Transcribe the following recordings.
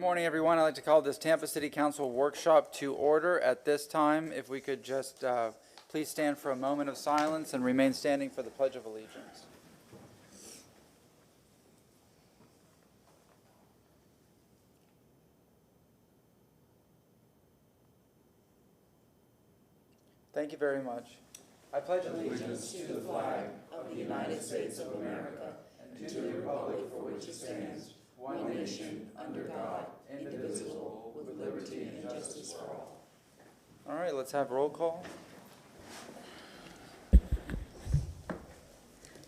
morning, everyone. I'd like to call this Tampa City Council workshop to order. At this time, if we could just please stand for a moment of silence and remain standing for the Pledge of Allegiance. Thank you very much. I pledge allegiance to the flag of the United States of America and to the republic for which it stands, one nation, under God, indivisible, with liberty and justice for all. All right, let's have roll call.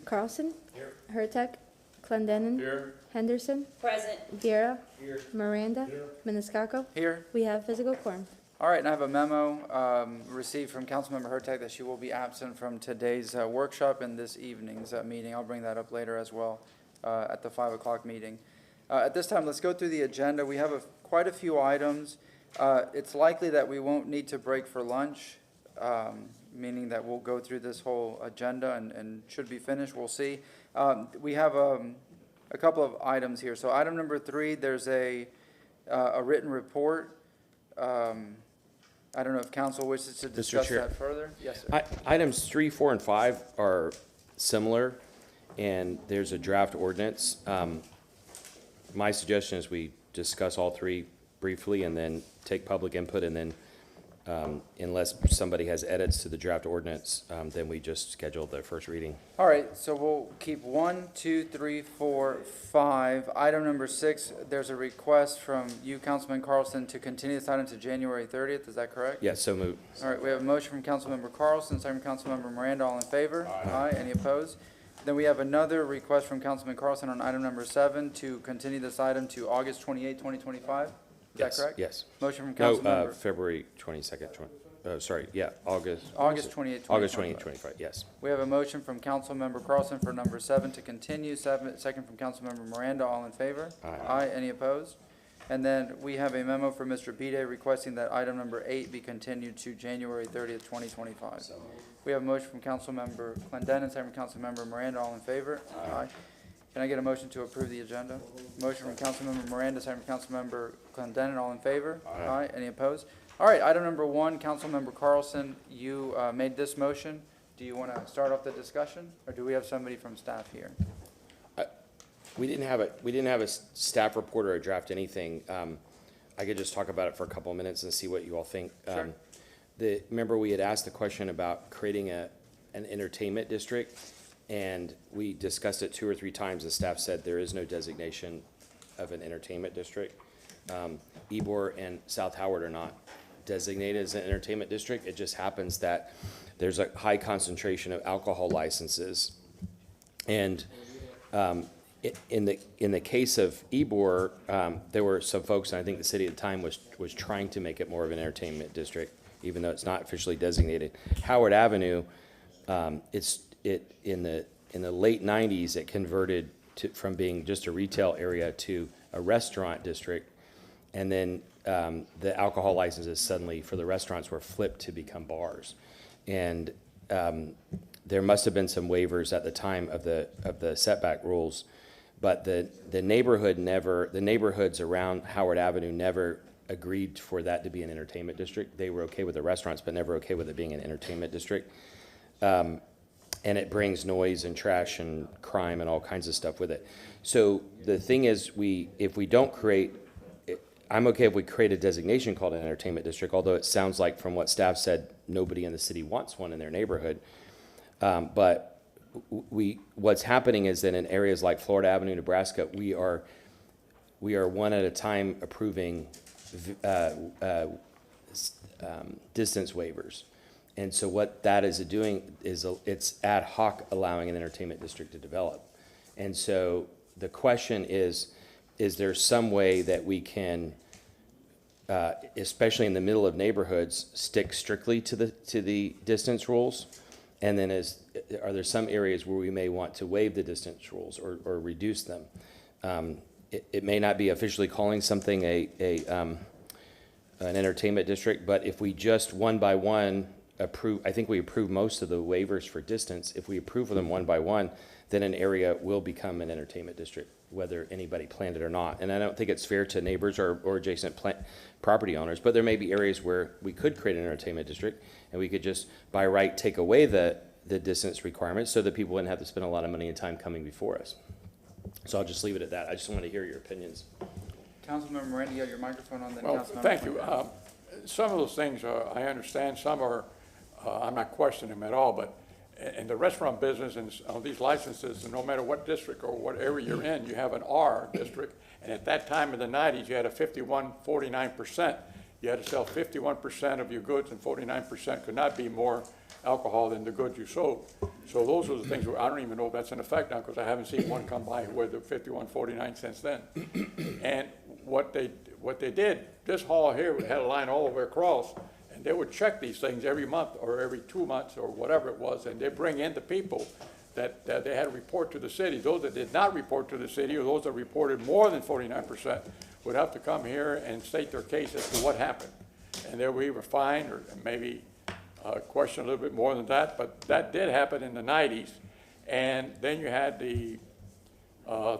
Carlson? Here. Hurtak? Clendenin? Here. Henderson? Present. Viera? Here. Miranda? Here. Maniscalco? Here. We have physical quorum. All right, and I have a memo received from Councilmember Hurtak that she will be absent from today's workshop and this evening's meeting. I'll bring that up later as well at the 5 o'clock meeting. At this time, let's go through the agenda. We have quite a few items. It's likely that we won't need to break for lunch, meaning that we'll go through this whole agenda and should be finished. We'll see. We have a couple of items here. So item number 3, there's a written report. I don't know if council wishes to discuss that further. Yes, sir. Items 3, 4, and 5 are similar, and there's a draft ordinance. My suggestion is we discuss all 3 briefly and then take public input, and then unless somebody has edits to the draft ordinance, then we just schedule the first reading. All right, so we'll keep 1, 2, 3, 4, 5. Item number 6, there's a request from you, Councilman Carlson, to continue this item to January 30th. Is that correct? Yes, so moved. All right, we have a motion from Councilmember Carlson, second from Councilmember Miranda. All in favor? Aye. Any opposed? Then we have another request from Councilman Carlson on item number 7 to continue this item to August 28, 2025. Is Yes, that correct? yes. Motion from No, Councilmember. February 22nd, sorry, yeah, August. August 28, 2025. August 28, 25, yes. We have a motion from Councilmember Carlson for number 7 to continue, second from Councilmember Miranda. All in favor? Aye. Any opposed? And then we have a memo from Mr. Bide requesting that item number 8 be continued to January 30th, 2025. We have a motion from Councilmember Clendenin, second from Councilmember Miranda. All in favor? Aye. Can I get a motion to approve the agenda? Motion from Councilmember Miranda, second from Councilmember Clendenin. All in favor? Aye. Any opposed? All right, item number 1, Councilmember Carlson, you made this motion. Do you want to start off the discussion, or do we have somebody from staff here? We didn't have a staff report or a draft anything. I could just talk about it for a couple of minutes and see what you all think. Sure. Remember we had asked the question about creating an entertainment district, and we discussed it 2 or 3 times. The staff said there is no designation of an entertainment district. Ybor and South Howard are not designated as an entertainment district. It just happens that there's a high concentration of alcohol licenses, and in the case of Ybor, there were some folks, and I think the city at the time was trying to make it more of an entertainment district, even though it's not officially designated. Howard Avenue, in the late '90s, it converted from being just a retail area to a restaurant district, and then the alcohol licenses suddenly for the restaurants were flipped to become bars, and there must have been some waivers at the time of the setback rules. But the neighborhoods around Howard Avenue never agreed for that to be an entertainment district. They were okay with the restaurants, but never okay with it being an entertainment district. And it brings noise and trash and crime and all kinds of stuff with it. So the thing is, if we don't create, I'm okay if we create a designation called an entertainment district, although it sounds like from what staff said, nobody in the city wants one in their neighborhood. But what's happening is that in areas like Florida Avenue, Nebraska, we are one at a time approving distance waivers, and so what that is doing is it's ad hoc allowing an entertainment district to develop. And so the question is there some way that we can, especially in the middle of neighborhoods, stick strictly to the distance rules? And then are there some areas where we may want to waive the distance rules or reduce them? It may not be officially calling something an entertainment district, but if we just one by one I think we approve most of the waivers for distance. If we approve them one by one, then an area will become an entertainment district, whether anybody planned it or not. And I don't think it's fair to neighbors or adjacent property owners, but there may be areas where we could create an entertainment district, and we could just by right take away the distance requirements so that people wouldn't have to spend a lot of money and time coming before us. So I'll just leave it at that. I just want to hear your opinions. Councilmember Miranda, you have your microphone on, then Well, Councilmember. thank you. Quintana. Some of those things I understand, some are, I'm not questioning them at all, but in the restaurant business and on these licenses, and no matter what district or what area you're in, you have an R district, and at that time in the 90s, you had a 51-49%. You had to sell 51% of your goods, and 49% could not be more alcohol than the goods you sold. So those are the things where I don't even know if that's in effect now, because I haven't seen one come by where the 51-49 since then. And what they did, this hall here had a line all the way across, and they would check these things every month or every 2 months or whatever it was, and they bring in the people that they had to report to the city. Those that did not report to the city, or those that reported more than 49%, would have to come here and state their case as to what happened. And they were either fined or maybe questioned a little bit more than that, but that did happen in the 90s. And then you had the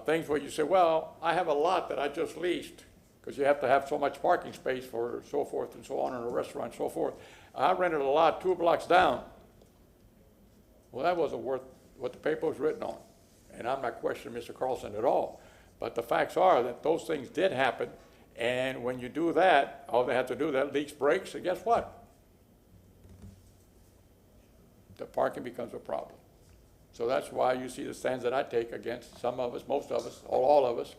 things where you say, well, I have a lot that I just leased, because you have to have so much parking space for so forth and so on in a restaurant and so forth. I rented a lot 2 blocks down. Well, that wasn't worth what the paper was written on. And I'm not questioning Mr. Carlson at all. But the facts are that those things did happen. And when you do that, all they have to do, that leaks breaks, and guess what? The parking becomes a problem. So that's why you see the stands that I take against some of us, most of us, all of us,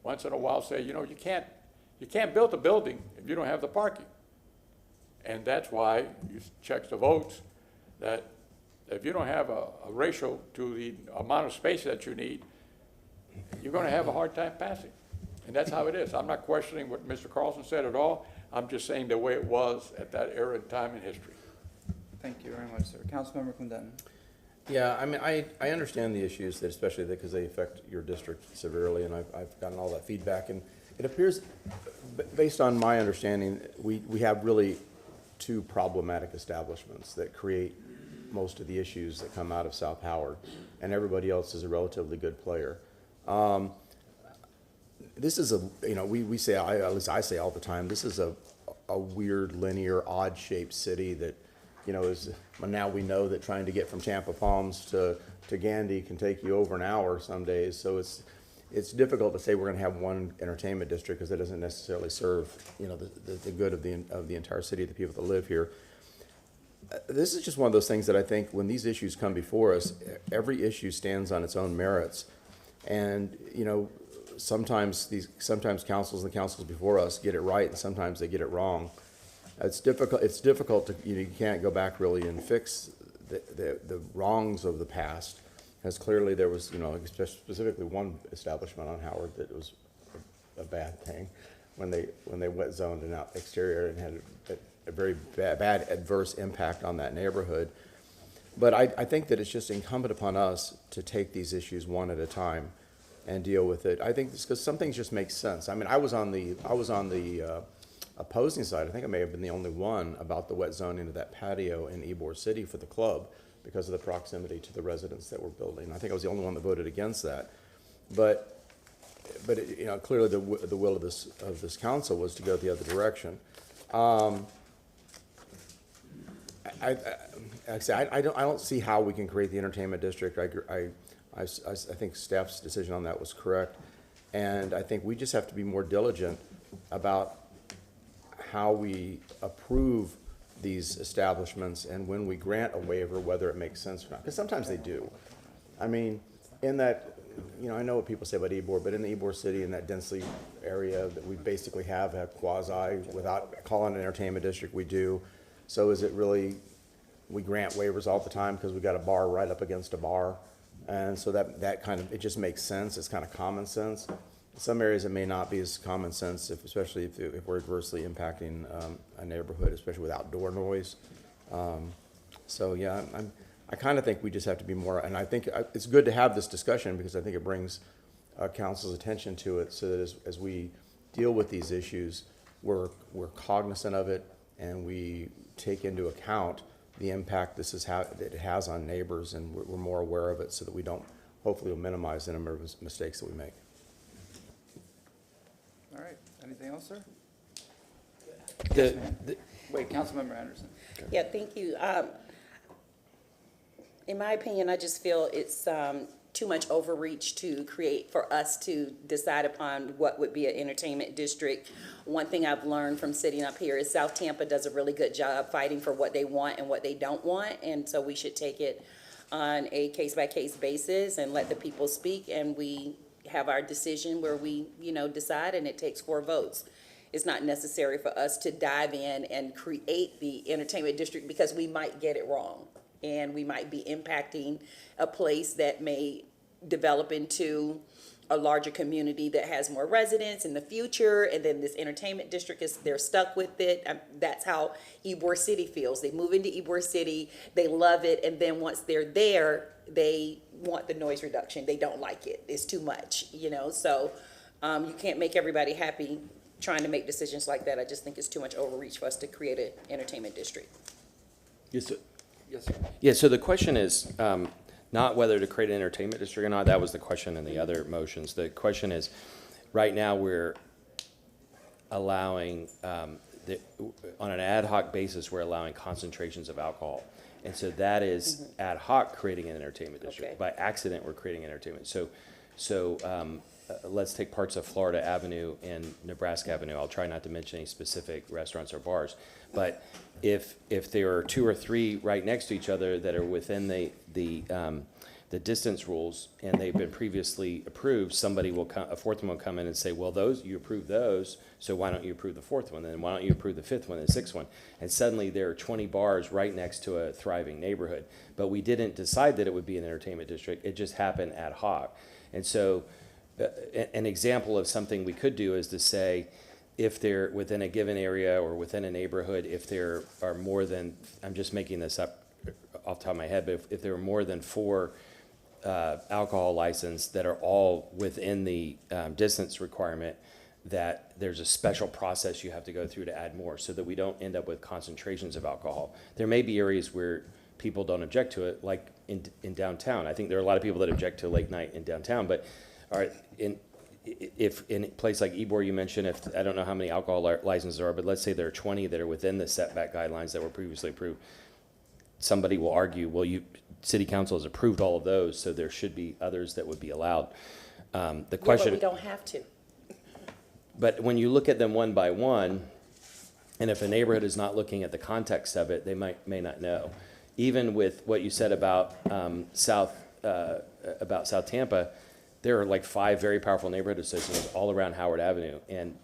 once in a while say, you know, you can't build a building if you don't have the parking. And that's why you check the votes, that if you don't have a ratio to the amount of space that you need, you're going to have a hard time passing. And that's how it is. I'm not questioning what Mr. Carlson said at all. I'm just saying the way it was at that era in time in history. Thank you very much, sir. Councilmember Quintana. Yeah, I mean, I understand the issues, that especially because they affect your district severely, and I've gotten all that feedback. And it appears, based on my understanding, we have really 2 problematic establishments that create most of the issues that come out of South Howard, and everybody else is a relatively good player. This is we say, at least I say all the time, this is a weird, linear, odd-shaped city that, now we know that trying to get from Tampa Palms to Gandy can take you over an hour some days. So it's difficult to say we're going to have one entertainment district, because that doesn't necessarily serve, the good of the entire city, the people that live here. This is just one of those things that I think when these issues come before us, every issue stands on its own merits. And, sometimes councils and the councils before us get it right, and sometimes they get it wrong. It's difficult to, you can't go back really and fix the wrongs of the past, as clearly there was, specifically one establishment on Howard that was a bad thing when they wet zoned an exterior and had a very bad adverse impact on that neighborhood. But I think that it's just incumbent upon us to take these issues one at a time and deal with it. I think because some things just make sense. I mean, I was on the opposing side. I think I may have been the only one about the wet zoning of that patio in Ybor City for the club, because of the proximity to the residents that were building. I think I was the only one that voted against that. But clearly the will of this council was to go the other direction. I don't see how we can create the entertainment district. I think staff's decision on that was correct, and I think we just have to be more diligent about how we approve these establishments, and when we grant a waiver, whether it makes sense or not. Because sometimes they do. I mean, in that, I know what people say about Ybor, but in the Ybor City, in that densely area that we basically have a quasi, without calling it an entertainment district, we do. So is it really, we grant waivers all the time because we got a bar right up against a bar? And so that kind of, it just makes sense. It's kind of common sense. Some areas it may not be as common sense, especially if we're adversely impacting a neighborhood, especially with outdoor noise. So yeah, I kind of think we just have to be more, and I think it's good to have this discussion, because I think it brings council's attention to it, so that as we deal with these issues, we're cognizant of it, and we take into account the impact that it has on neighbors, and we're more aware of it so that we don't, hopefully we'll minimize the number of mistakes that we make. All right, anything else, sir? The, Wait, Councilmember Anderson. Yeah, thank you. In my opinion, I just feel it's too much overreach to create, for us to decide upon what would be an entertainment district. One thing I've learned from sitting up here is South Tampa does a really good job fighting for what they want and what they don't want, and so we should take it on a case-by-case basis and let the people speak, and we have our decision where we, decide, and it takes 4 votes. It's not necessary for us to dive in and create the entertainment district because we might get it wrong. And we might be impacting a place that may develop into a larger community that has more residents in the future. And then this entertainment district they're stuck with it. That's how Ybor City feels. They move into Ybor City, they love it. And then once they're there, they want the noise reduction. They don't like it. It's too much, So you can't make everybody happy trying to make decisions like that. I just think it's too much overreach for us to create an entertainment district. yes, sir. Yes, sir. Yeah, so the question is not whether to create an entertainment district or not. That was the question in the other motions. The question is, right now, we're allowing, on an ad hoc basis, we're allowing concentrations of alcohol. And so that is ad hoc creating an entertainment district. Okay. By accident, we're creating entertainment. So let's take parts of Florida Avenue and Nebraska Avenue. I'll try not to mention any specific restaurants or bars. But if there are 2 or 3 right next to each other that are within the distance rules and they've been previously approved, somebody will come, a 4th one will come in and say, well, you approved those, so why don't you approve the 4th one? Then why don't you approve the 5th one and the 6th one? And suddenly there are 20 bars right next to a thriving neighborhood. But we didn't decide that it would be an entertainment district. It just happened ad hoc. And so an example of something we could do is to say, if they're within a given area or within a neighborhood, if there are more than, I'm just making this up off the top of my head, but if there are more than 4 alcohol licenses that are all within the distance requirement, that there's a special process you have to go through to add more so that we don't end up with concentrations of alcohol. There may be areas where people don't object to it, like in downtown. I think there are a lot of people that object to late night in downtown, but all right, if in a place like Ybor you mentioned, if I don't know how many alcohol licenses there are, but let's say there are 20 that are within the setback guidelines that were previously approved, somebody will argue, well, city council has approved all of those, so there should be others that would be allowed. The question, Yeah, but we don't have to. but when you look at them one by one, and if a neighborhood is not looking at the context of it, they may not know. Even with what you said about South Tampa, there are like 5 very powerful neighborhood associations all around Howard Avenue, and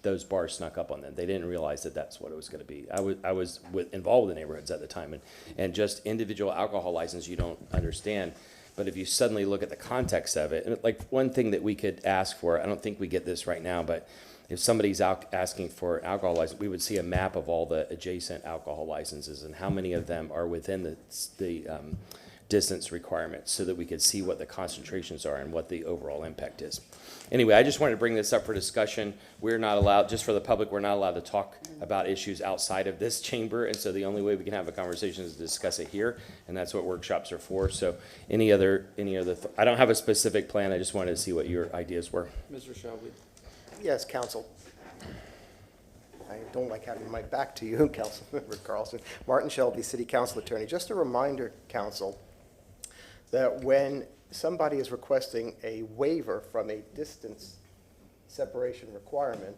those bars snuck up on them. They didn't realize that that's what it was going to be. I was involved with the neighborhoods at the time, and just individual alcohol license you don't understand. But if you suddenly look at the context of it, and like one thing that we could ask for, I don't think we get this right now, but if somebody's out asking for alcohol license, we would see a map of all the adjacent alcohol licenses and how many of them are within the distance requirements, so that we could see what the concentrations are and what the overall impact is. Anyway, I just wanted to bring this up for discussion. We're not allowed, just for the public, we're not allowed to talk about issues outside of this chamber, and so the only way we can have a conversation is to discuss it here, and that's what workshops are for. So any other I don't have a specific plan. I just wanted to see what your ideas were. Mr. Shelby. Yes, Council. I don't like having my back to you, Councilmember Carlson. Martin Shelby, City Council Attorney. Just a reminder, Council, that when somebody is requesting a waiver from a distance separation requirement,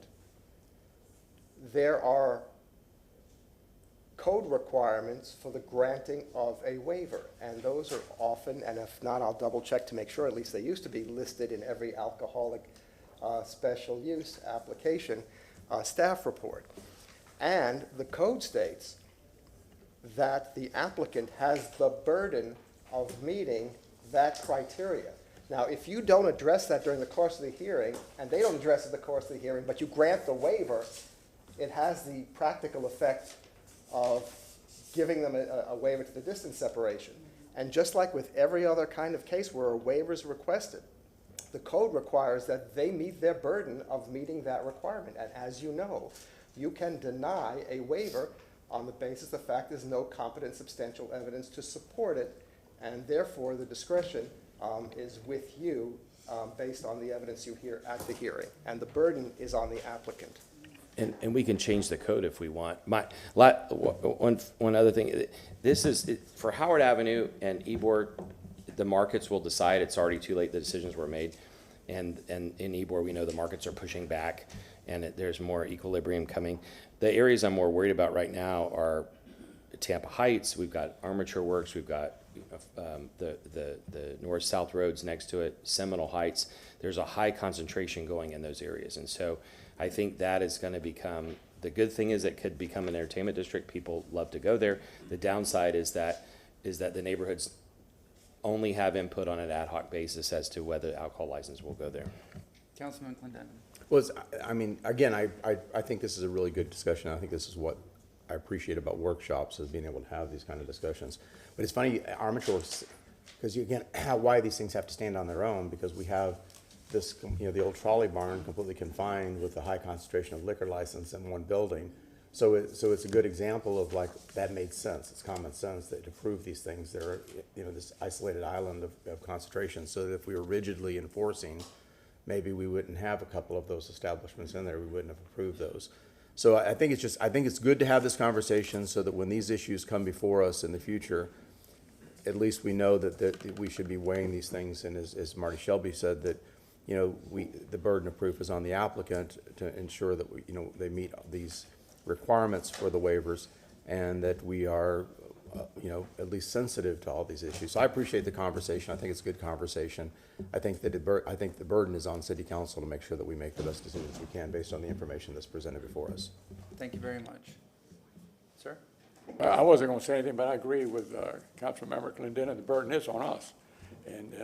there are code requirements for the granting of a waiver. And those are often, and if not, I'll double check to make sure, at least they used to be listed in every alcoholic special use application staff report. And the code states that the applicant has the burden of meeting that criteria. Now, if you don't address that during the course of the hearing, and they don't address it in the course of the hearing, but you grant the waiver, it has the practical effect of giving them a waiver to the distance separation. And just like with every other kind of case where a waiver is requested, the code requires that they meet their burden of meeting that requirement. And as you know, you can deny a waiver on the basis of the fact there's no competent substantial evidence to support it, and therefore the discretion is with you based on the evidence you hear at the hearing, and the burden is on the applicant. And we can change the code if we want. One other thing, this is, for Howard Avenue and Ybor, the markets will decide. It's already too late, the decisions were made. And in Ybor, we know the markets are pushing back, and there's more equilibrium coming. The areas I'm more worried about right now are Tampa Heights, we've got Armature Works, we've got the north-south roads next to it, Seminole Heights. There's a high concentration going in those areas, and so I think that is going to become, the good thing is it could become an entertainment district. People love to go there. The downside is that the neighborhoods only have input on an ad hoc basis as to whether the alcohol license will go there. Councilman Clendenin. Well, I mean, again, I think this is a really good discussion. I think this is what I appreciate about workshops, is being able to have these kind of discussions. But it's funny, Armature, because again, why these things have to stand on their own, because we have this, the old trolley barn completely confined with a high concentration of liquor license in one building. So it's a good example of like, that made sense. It's common sense that to prove these things, they're, this isolated island of concentration, so that if we were rigidly enforcing, maybe we wouldn't have a couple of those establishments in there. We wouldn't have approved those. So I think it's good to have this conversation so that when these issues come before us in the future, at least we know that we should be weighing these things. And as Marty Shelby said, that, the burden of proof is on the applicant to ensure that they meet these requirements for the waivers, and that we are, at least sensitive to all these issues. So I appreciate the conversation. I think it's a good conversation. I think that the burden is on City Council to make sure that we make the best decisions we can based on the information that's presented before us. Thank you very much. Sir? I wasn't going to say anything, but I agree with Councilmember Clendenin. The burden is on us. And,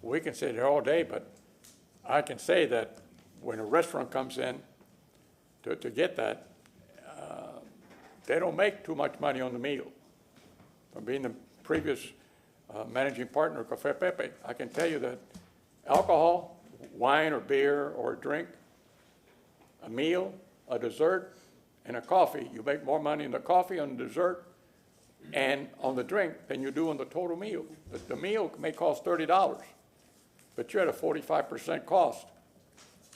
we can sit here all day, but I can say that when a restaurant comes in to get that, they don't make too much money on the meal. From being the previous managing partner of Cafe Pepe, I can tell you that alcohol, wine or beer or a drink, a meal, a dessert, and a coffee, you make more money in the coffee, on the dessert, and on the drink than you do on the total meal. The meal may cost $30, but you're at a 45% cost.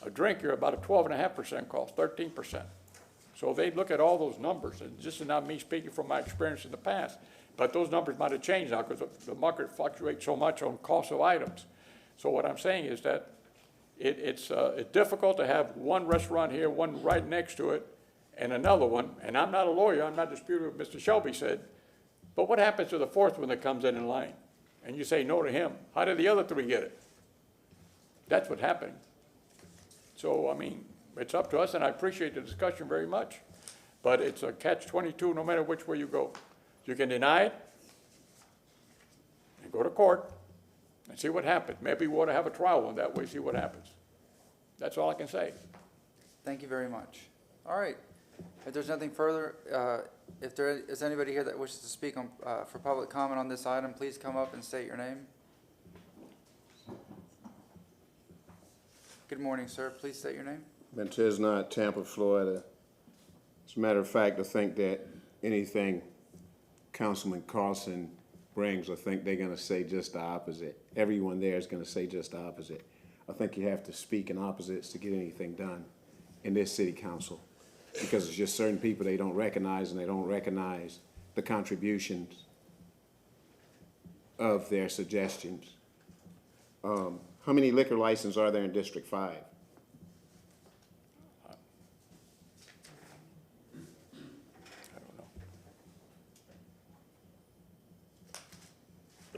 A drink, you're about a 12.5% cost, 13%. So they look at all those numbers, and this is not me speaking from my experience in the past, but those numbers might have changed now because the market fluctuates so much on cost of items. So what I'm saying is that it's difficult to have one restaurant here, one right next to it, and another one. And I'm not a lawyer, I'm not disputing what Mr. Shelby said, but what happens to the fourth one that comes in line? And you say no to him. How did the other three get it? That's what's happening. So, I mean, it's up to us, and I appreciate the discussion very much. But it's a catch-22 no matter which way you go. You can deny it and go to court and see what happens. Maybe we ought to have a trial on that way, see what happens. That's all I can say. Thank you very much. All right. If there's nothing further, if there is anybody here that wishes to speak on, for public comment on this item, please come up and state your name. Good morning, sir. Please state your name. Bentesnot, Tampa, Florida. As a matter of fact, I think that anything Councilman Carlson brings, I think they're going to say just the opposite. Everyone there is going to say just the opposite. I think you have to speak in opposites to get anything done in this city council, because it's just certain people they don't recognize, and they don't recognize the contributions of their suggestions. How many liquor licenses are there in District 5?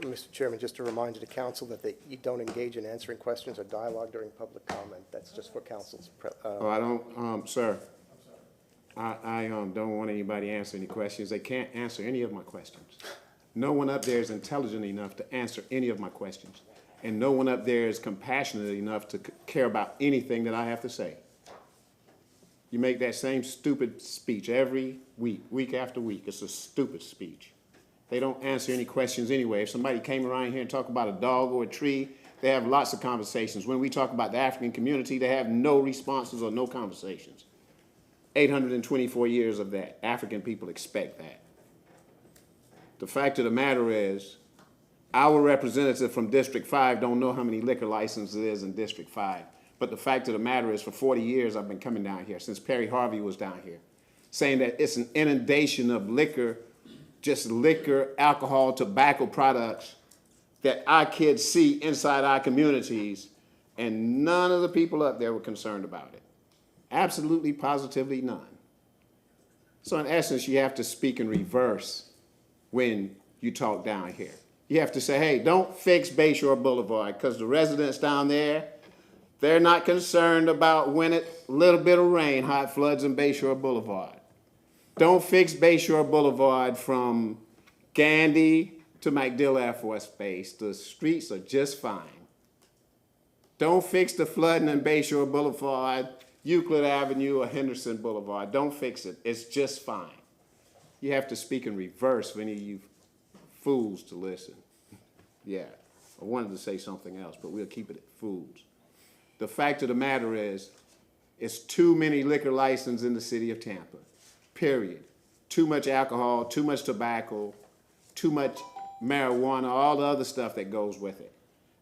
Mr. Chairman, just a reminder to council that you don't engage in answering questions or dialogue during public comment. That's just for council's. Oh, I don't, sir. I don't want anybody to answer any questions. They can't answer any of my questions. No one up there is intelligent enough to answer any of my questions. And no one up there is compassionate enough to care about anything that I have to say. You make that same stupid speech every week, week after week. It's a stupid speech. They don't answer any questions anyway. If somebody came around here and talked about a dog or a tree, they have lots of conversations. When we talk about the African community, they have no responses or no conversations. 824 years of that. African people expect that. The fact of the matter is, our representative from District 5 don't know how many liquor licenses there is in District 5. But the fact of the matter is, for 40 years, I've been coming down here, since Perry Harvey was down here, saying that it's an inundation of liquor, just liquor, alcohol, tobacco products that our kids see inside our communities, and none of the people up there were concerned about it. Absolutely, positively none. So in essence, you have to speak in reverse when you talk down here. You have to say, hey, don't fix Bayshore Boulevard, because the residents down there, they're not concerned about when a little bit of rain, hot floods in Bayshore Boulevard. Don't fix Bayshore Boulevard from Gandy to MacDill Air Force Base. The streets are just fine. Don't fix the flooding in Bayshore Boulevard, Euclid Avenue, or Henderson Boulevard. Don't fix it. It's just fine. You have to speak in reverse for any of you fools to listen. Yeah, I wanted to say something else, but we'll keep it at fools. The fact of the matter is, it's too many liquor licenses in the city of Tampa, period. Too much alcohol, too much tobacco, too much marijuana, all the other stuff that goes with it.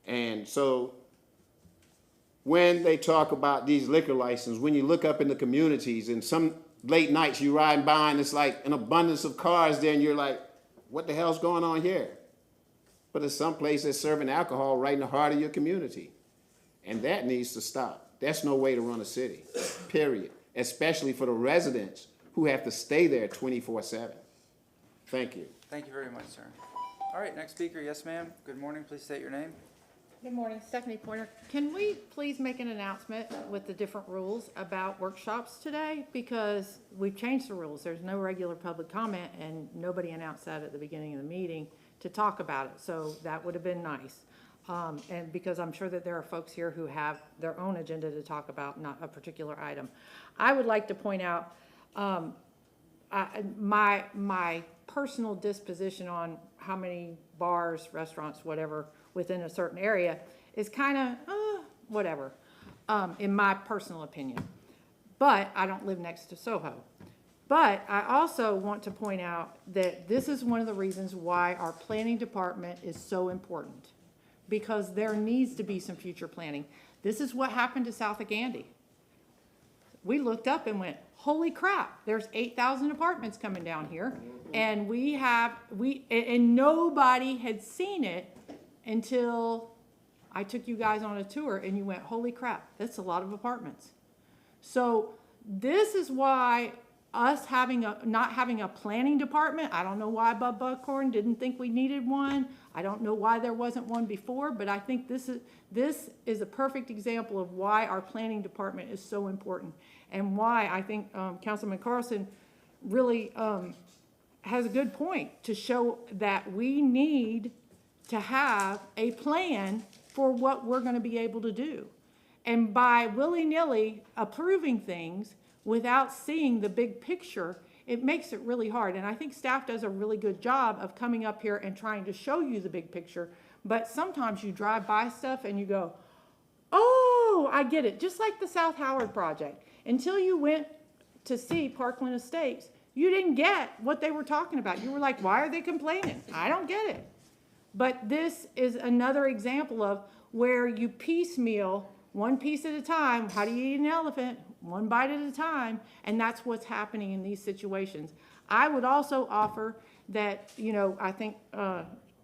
And so when they talk about these liquor licenses, when you look up in the communities and some late nights you riding by and it's like an abundance of cars there and you're like, what the hell's going on here? But there's some place that's serving alcohol right in the heart of your community. And that needs to stop. That's no way to run a city, period. Especially for the residents who have to stay there 24/7. Thank you. Thank you very much, sir. All right, next speaker. Yes, ma'am. Good morning. Please state your name. Good morning, Stephanie Pointer. Can we please make an announcement with the different rules about workshops today? Because we've changed the rules. There's no regular public comment, and nobody announced that at the beginning of the meeting to talk about it. So that would have been nice. And because I'm sure that there are folks here who have their own agenda to talk about, not a particular item. I would like to point out my personal disposition on how many bars, restaurants, whatever, within a certain area is kind of whatever, in my personal opinion. But I don't live next to Soho. But I also want to point out that this is one of the reasons why our planning department is so important, because there needs to be some future planning. This is what happened to South of Gandy. We looked up and went, holy crap, there's 8,000 apartments coming down here. And and nobody had seen it until I took you guys on a tour and you went, holy crap, that's a lot of apartments. So this is why us not having a planning department, I don't know why Bud Buckhorn didn't think we needed one. I don't know why there wasn't one before, but I think this is a perfect example of why our planning department is so important, and why I think Councilman Carlson really has a good point to show that we need to have a plan for what we're going to be able to do. And by willy-nilly approving things without seeing the big picture, it makes it really hard. And I think staff does a really good job of coming up here and trying to show you the big picture. But sometimes you drive by stuff and you go, oh, I get it. Just like the South Howard project. Until you went to see Parkland Estates, you didn't get what they were talking about. You were like, why are they complaining? I don't get it. But this is another example of where you piecemeal one piece at a time. How do you eat an elephant? One bite at a time. And that's what's happening in these situations. I would also offer that, I think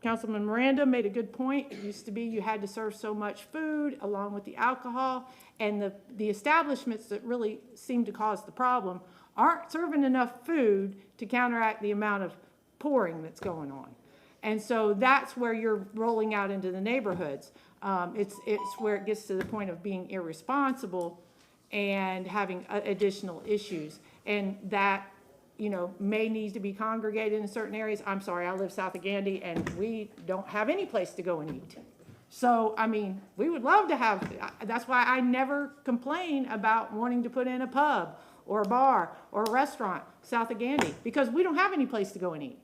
Councilman Miranda made a good point. It used to be you had to serve so much food along with the alcohol, and the establishments that really seem to cause the problem aren't serving enough food to counteract the amount of pouring that's going on. And so that's where you're rolling out into the neighborhoods. It's where it gets to the point of being irresponsible and having additional issues. And that, may need to be congregated in certain areas. I'm sorry, I live south of Gandy, and we don't have any place to go and eat. So, we would love to have, that's why I never complain about wanting to put in a pub or a bar or a restaurant south of Gandy, because we don't have any place to go and eat.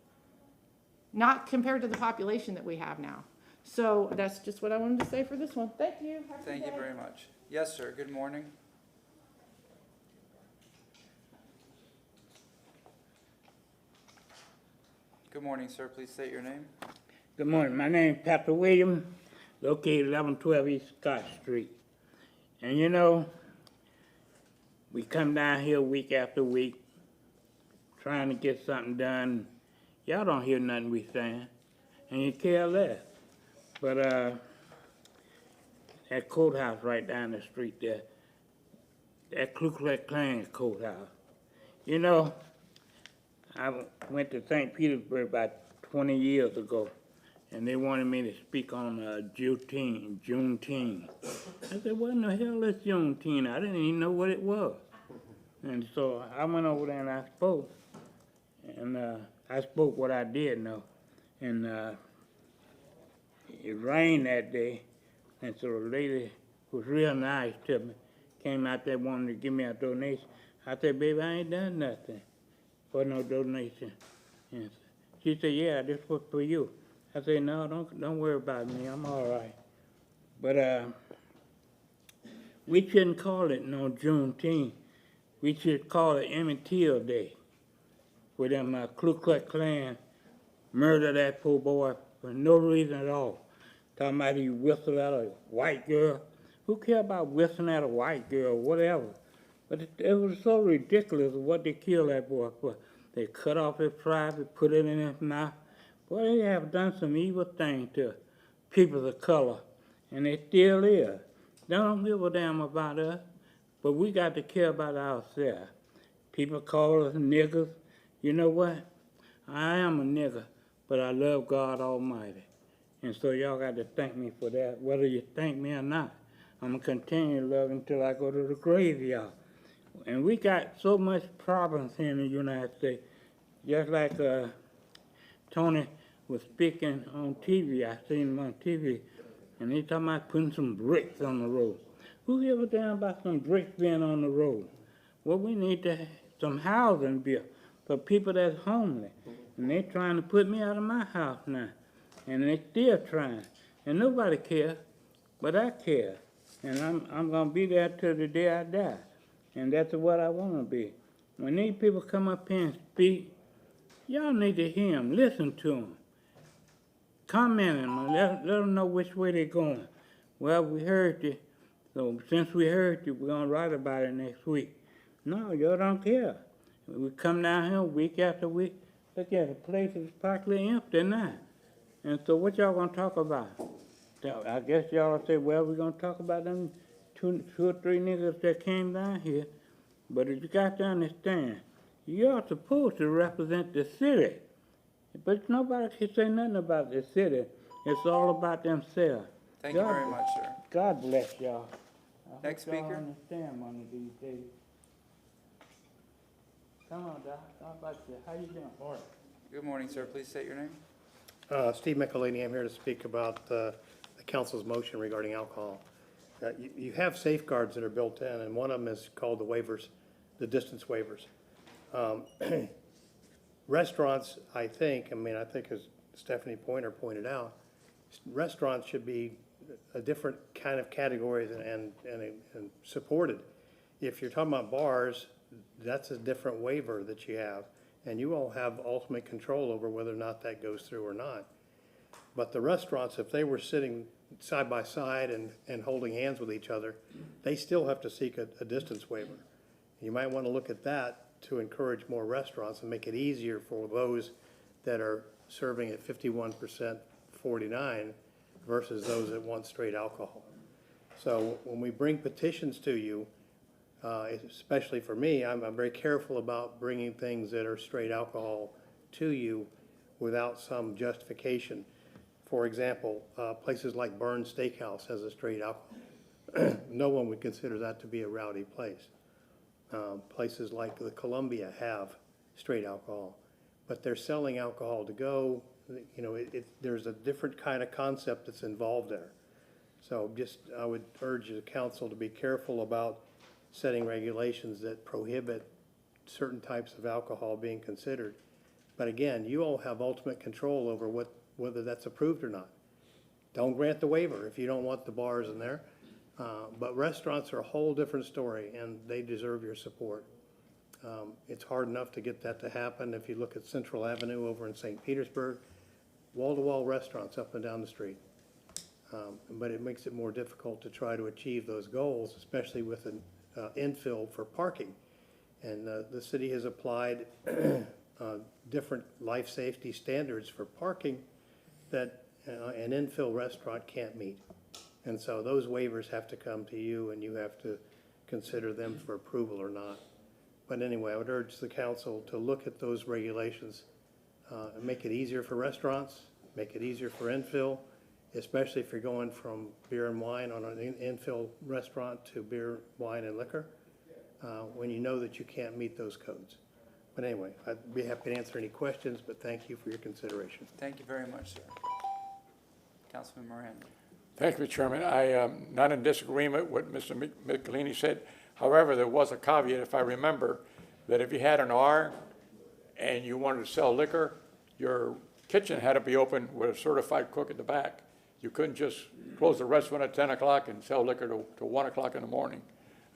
Not compared to the population that we have now. So that's just what I wanted to say for this one. Thank you. Thank you very much. Yes, sir. Good morning. Good morning, sir. Please state your name. Good morning. My name is Patrick Williams, located 1112 East Scott Street. And you know, we come down here week after week trying to get something done. Y'all don't hear nothing we saying, and you care less. But that courthouse right down the street there, that Ku Klux Klan courthouse. You know, I went to St. Petersburg about 20 years ago, and they wanted me to speak on Juneteenth. I said, what in the hell is Juneteenth? I didn't even know what it was. And so I went over there and I spoke. And I spoke what I did know. And it rained that day. And so the lady was real nice to me, came out there wanting to give me a donation. I said, baby, I ain't done nothing for no donation. And she said, yeah, this was for you. I said, no, don't worry about me. I'm all right. But we shouldn't call it no Juneteenth. We should call it Emmett Till Day. For them Ku Klux Klan murdered that poor boy for no reason at all. Talking about he whistled at a white girl. Who care about whistling at a white girl or whatever? But it was so ridiculous what they killed that boy for. They cut off his private, put it in his mouth. Boy, they have done some evil things to people of color, and they still is. They don't give a damn about us, but we got to care about ourselves. People call us niggers. You know what? I am a nigger, but I love God Almighty. And so y'all got to thank me for that, whether you thank me or not. I'm going to continue to love until I go to the graveyard. And we got so much problems here in the United States. Just like Tony was speaking on TV, I seen him on TV, and he talking about putting some bricks on the road. Who give a damn about some bricks being on the road? Well, we need to have some housing built for people that's homeless. And they trying to put me out of my house now. And they still trying. And nobody cares, but I care. And I'm going to be there till the day I die. And that's what I want to be. When these people come up here and speak, y'all need to hear them, listen to them. Comment on them, let them know which way they're going. Well, we heard you, so since we heard you, we're going to write about it next week. No, y'all don't care. We come down here week after week, look at the place is practically empty now. And so what y'all gonna talk about? I guess y'all say, well, we're gonna talk about them two or three niggas that came down here. But you got to understand, you're supposed to represent the city. But nobody can say nothing about the city. It's all about themselves. Thank you very much, sir. God bless y'all. I Next hope y'all speaker. understand one of these days. Come on, Doc. How about you? How you doing? Morning. Good morning, sir. Please state your name. Steve McElhaney, I'm here to speak about the council's motion regarding alcohol. You have safeguards that are built in, and one of them is called the waivers, the distance waivers. Restaurants, I think as Stephanie Pointer pointed out, restaurants should be a different kind of categories and supported. If you're talking about bars, that's a different waiver that you have. And you all have ultimate control over whether or not that goes through or not. But the restaurants, if they were sitting side by side and holding hands with each other, they still have to seek a distance waiver. You might want to look at that to encourage more restaurants and make it easier for those that are serving at 51% 49 versus those that want straight alcohol. So when we bring petitions to you, especially for me, I'm very careful about bringing things that are straight alcohol to you without some justification. For example, places like Burns Steakhouse has a straight alcohol. No one would consider that to be a rowdy place. Places like the Columbia have straight alcohol, but they're selling alcohol to go. You know, there's a different kind of concept that's involved there. So I would urge the council to be careful about setting regulations that prohibit certain types of alcohol being considered. But again, you all have ultimate control over whether that's approved or not. Don't grant the waiver if you don't want the bars in there. But restaurants are a whole different story, and they deserve your support. It's hard enough to get that to happen. If you look at Central Avenue over in St. Petersburg, wall-to-wall restaurants up and down the street. But it makes it more difficult to try to achieve those goals, especially with an infill for parking. And the city has applied different life safety standards for parking that an infill restaurant can't meet. And so those waivers have to come to you, and you have to consider them for approval or not. But anyway, I would urge the council to look at those regulations and make it easier for restaurants, make it easier for infill, especially if you're going from beer and wine on an infill restaurant to beer, wine, and liquor, when you know that you can't meet those codes. But anyway, I'd be happy to answer any questions, but thank you for your consideration. Thank you very much, sir. Councilman Miranda. Thank you, Mr. Chairman. I am not in disagreement with what Mr. Michelini said. However, there was a caveat, if I remember, that if you had an R and you wanted to sell liquor, your kitchen had to be open with a certified cook at the back. You couldn't just close the restaurant at 10 o'clock and sell liquor to 1 o'clock in the morning.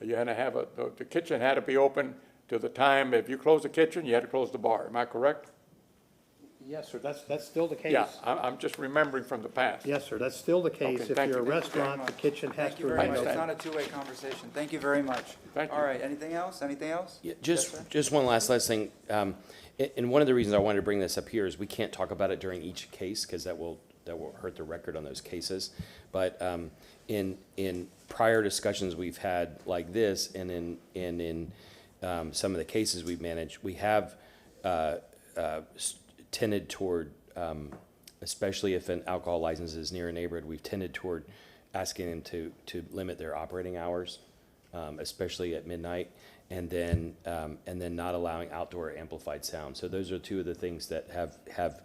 You had to have the kitchen had to be open to the time. If you close the kitchen, you had to close the bar. Am I correct? Yes, sir, that's still the case. Yeah, I'm just remembering from the past. Yes, sir, that's still the case. Okay, If thank you're a you. restaurant, the kitchen has Thank to you very remain much. open. It's not a two-way conversation. Thank you very much. Thank you. All right, anything else? Anything else? Yeah, Yes, sir? just one last thing. And one of the reasons I wanted to bring this up here is we can't talk about it during each case because that will hurt the record on those cases. But in prior discussions we've had like this, and in some of the cases we've managed, we have tended toward, especially if an alcohol license is near a neighborhood, we've tended toward asking them to limit their operating hours, especially at midnight, and then not allowing outdoor amplified sound. So those are two of the things that have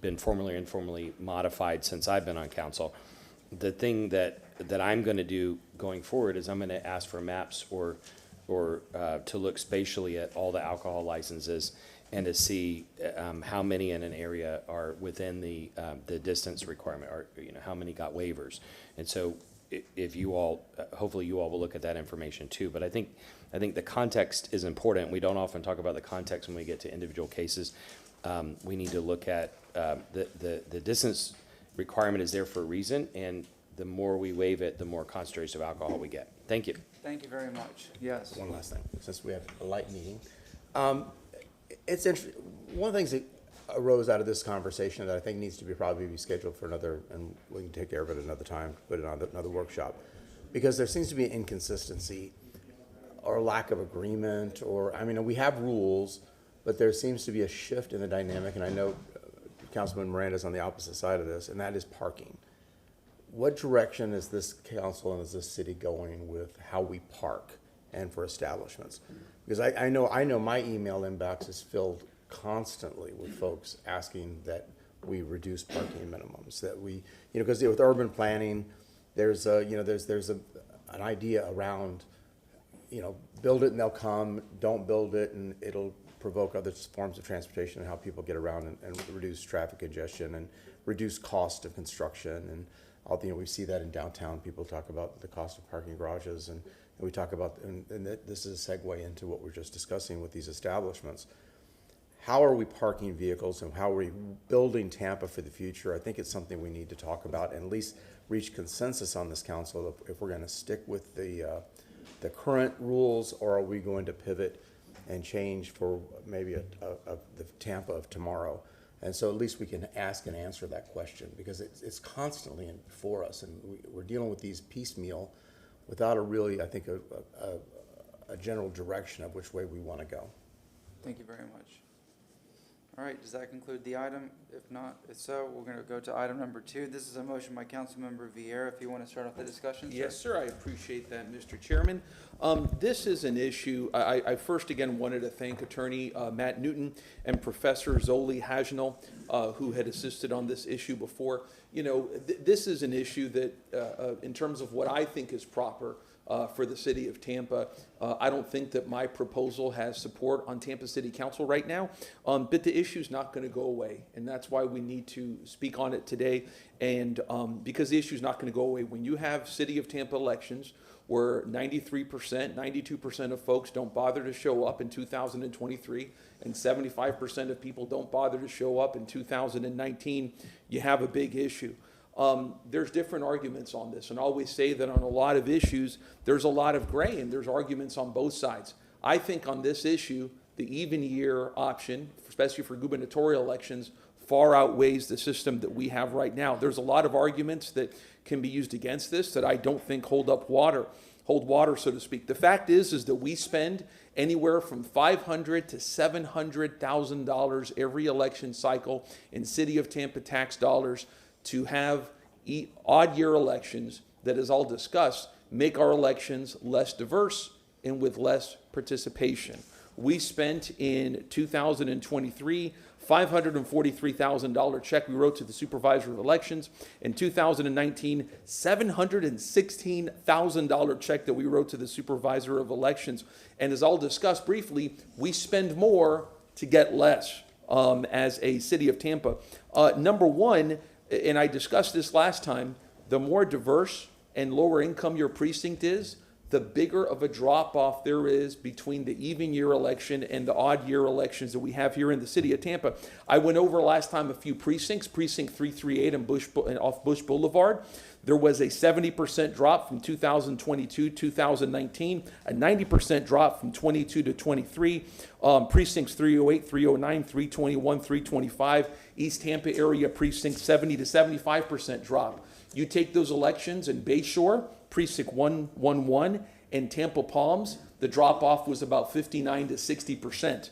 been formally or informally modified since I've been on council. The thing that I'm going to do going forward is I'm going to ask for maps or to look spatially at all the alcohol licenses and to see how many in an area are within the distance requirement, or how many got waivers. And so if you all, hopefully you all will look at that information too. But I think the context is important. We don't often talk about the context when we get to individual cases. We need to look at the distance requirement is there for a reason, and the more we waive it, the more concentration of alcohol we get. Thank you. Thank you very much. Yes. One last thing, since we have a light meeting. It's interesting, one of the things that arose out of this conversation that I think needs to probably be scheduled for another, and we can take care of it another time, put it on another workshop, because there seems to be an inconsistency or lack of agreement, or, I mean, we have rules, but there seems to be a shift in the dynamic, and I know Councilman Miranda's on the opposite side of this, and that is parking. What direction is this council and is this city going with how we park and for establishments? Because I know my email inbox is filled constantly with folks asking that we reduce parking minimums, that we, because with urban planning, there's an idea around, build it and they'll come, don't build it and it'll provoke other forms of transportation and how people get around and reduce traffic congestion and reduce cost of construction. And we see that in downtown. People talk about the cost of parking garages, and we talk about, and this is a segue into what we're just discussing with these establishments. How are we parking vehicles and how are we building Tampa for the future? I think it's something we need to talk about and at least reach consensus on this council if we're going to stick with the current rules, or are we going to pivot and change for maybe the Tampa of tomorrow. And so at least we can ask and answer that question, because it's constantly before us, and we're dealing with these piecemeal without a really, I think, a general direction of which way we want to go. Thank you very much. All right, does that conclude the item? If not, if so, we're going to go to item number 2. This is a motion by Councilmember Vieira. If you want to start off the discussion, sir. Yes, sir, I appreciate that, Mr. Chairman. This is an issue, I first again wanted to thank Attorney Matt Newton and Professor Zoli Hajnal, who had assisted on this issue before. This is an issue that, in terms of what I think is proper for the city of Tampa, I don't think that my proposal has support on Tampa City Council right now, but the issue's not going to go away, and that's why we need to speak on it today And because the issue is not going to go away. When you have City of Tampa elections where 93%, 92% of folks don't bother to show up in 2023, and 75% of people don't bother to show up in 2019, you have a big issue. There's different arguments on this, and I always say that on a lot of issues, there's a lot of gray, and there's arguments on both sides. I think on this issue, the even year option, especially for gubernatorial elections, far outweighs the system that we have right now. There's a lot of arguments that can be used against this that I don't think hold water, so to speak. The fact is that we spend anywhere from $500,000 to $700,000 every election cycle in City of Tampa tax dollars to have odd year elections that, as I'll discuss, make our elections less diverse and with less participation. We spent in 2023 $543,000 check we wrote to the Supervisor of Elections. In 2019, $716,000 check that we wrote to the Supervisor of Elections. And as I'll discuss briefly, we spend more to get less as a City of Tampa. Number one, and I discussed this last time, the more diverse and lower income your precinct is, the bigger of a drop-off there is between the even year election and the odd year elections that we have here in the City of Tampa. I went over last time a few precincts, precinct 338 and off Bush Boulevard. There was a 70% drop from 2022 to 2019, a 90% drop from 22 to 23. Precincts 308, 309, 321, 325, East Tampa area precinct 70 to 75% drop. You take those elections in Bayshore, precinct 111, and Tampa Palms, the drop-off was about 59 to 60%.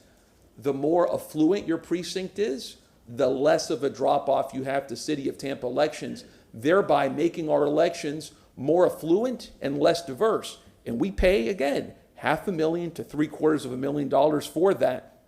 The more affluent your precinct is, the less of a drop-off you have to City of Tampa elections, thereby making our elections more affluent and less diverse. And we pay, again, $500,000 to $750,000 for that.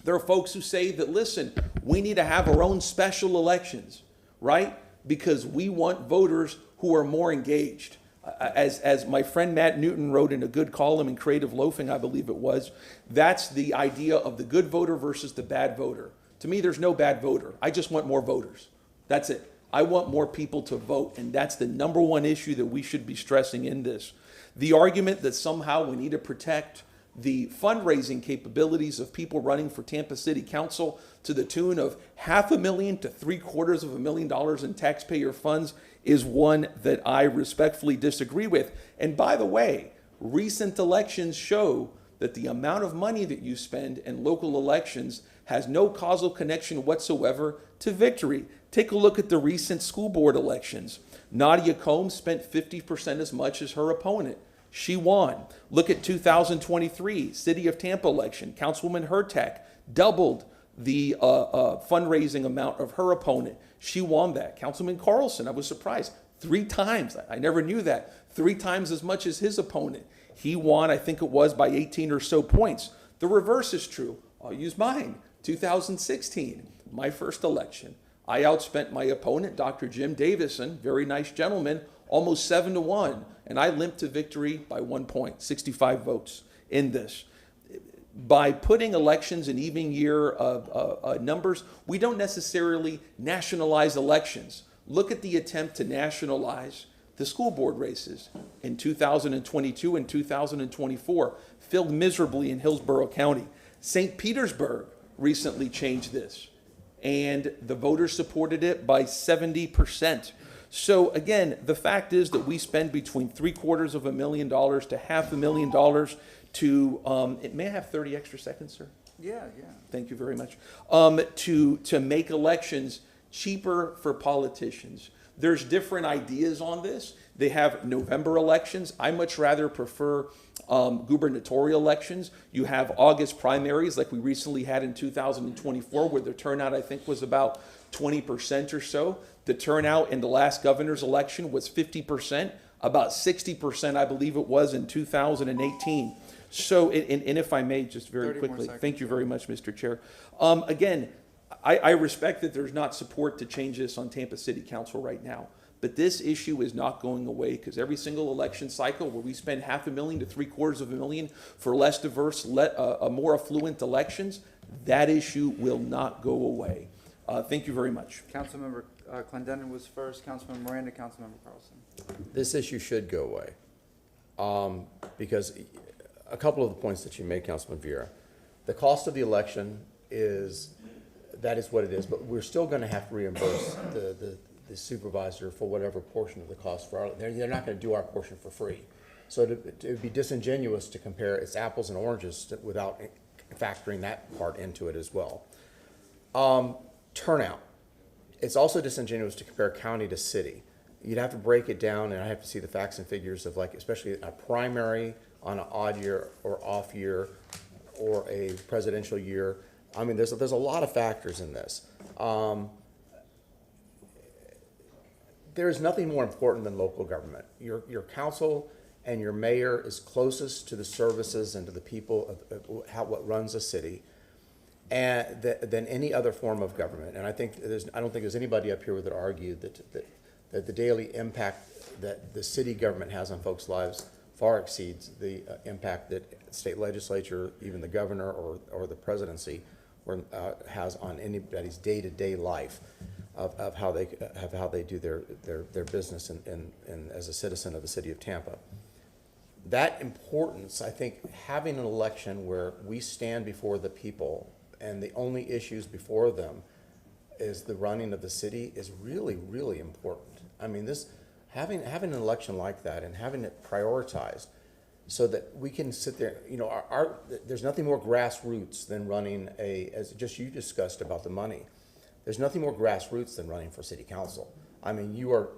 There are folks who say that, listen, we need to have our own special elections, right? Because we want voters who are more engaged. As my friend Matt Newton wrote in a good column in Creative Loafing, I believe it was, that's the idea of the good voter versus the bad voter. To me, there's no bad voter. I just want more voters. That's it. I want more people to vote, and that's the number one issue that we should be stressing in this. The argument that somehow we need to protect the fundraising capabilities of people running for Tampa City Council to the tune of $500,000 to $750,000 in taxpayer funds is one that I respectfully disagree with. And by the way, recent elections show that the amount of money that you spend in local elections has no causal connection whatsoever to victory. Take a look at the recent school board elections. Nadia Combs spent 50% as much as her opponent. She won. Look at 2023 City of Tampa election. Councilwoman Hurtak doubled the fundraising amount of her opponent. She won that. Councilman Carlson, I was surprised, 3 times. I never knew that. 3 times as much as his opponent. He won, I think it was, by 18 or so points. The reverse is true. I'll use mine. 2016, my first election. I outspent my opponent, Dr. Jim Davison, very nice gentleman, almost 7-1, and I limped to victory by 1 point, 65 votes in this. By putting elections in even year numbers, we don't necessarily nationalize elections. Look at the attempt to nationalize the school board races in 2022 and 2024, failed miserably in Hillsborough County. St. Petersburg recently changed this, and the voters supported it by 70%. So again, the fact is that we spend between $750,000 to $500,000 to, may I have 30 extra seconds, sir? Yeah. Thank you very much. To make elections cheaper for politicians. There's different ideas on this. They have November elections. I much rather prefer gubernatorial elections. You have August primaries like we recently had in 2024 where the turnout I think was about 20% or so. The turnout in the last governor's election was 50%, about 60% I believe it was in 2018. So, and if I may just very quickly, thank you very much, Mr. Chair. Again, I respect that there's not support to change this on Tampa City Council right now. But this issue is not going away because every single election cycle where we spend $500,000 to $750,000 for less diverse, more affluent elections, that issue will not go away. Thank you very much. Councilmember Clendenin was first, Councilmember Miranda, Councilmember Carlson. This issue should go away. Because a couple of the points that you made, Councilman Vieira, the cost of the election that is what it is, but we're still gonna have to reimburse the supervisor for whatever portion of the cost for our, they're not gonna do our portion for free. So it would be disingenuous to compare, it's apples and oranges without factoring that part into it as well. Turnout. It's also disingenuous to compare county to city. You'd have to break it down, and I have to see the facts and figures of, like, especially a primary on an odd year or off year or a presidential year. I mean, there's a lot of factors in this. There is nothing more important than local government. Your council and your mayor is closest to the services and to the people of what runs a city, and than any other form of government. And I don't think there's anybody up here that would argue that the daily impact that the city government has on folks' lives far exceeds the impact that state legislature, even the governor or the presidency, has on anybody's day-to-day life of how they do their business and as a citizen of the city of Tampa. That importance, I think, having an election where we stand before the people and the only issues before them is the running of the city is really, really important. I mean, having an election like that and having it prioritized so that we can sit there, there's nothing more grassroots than running as just you discussed about the money. There's nothing more grassroots than running for city council. I mean, you're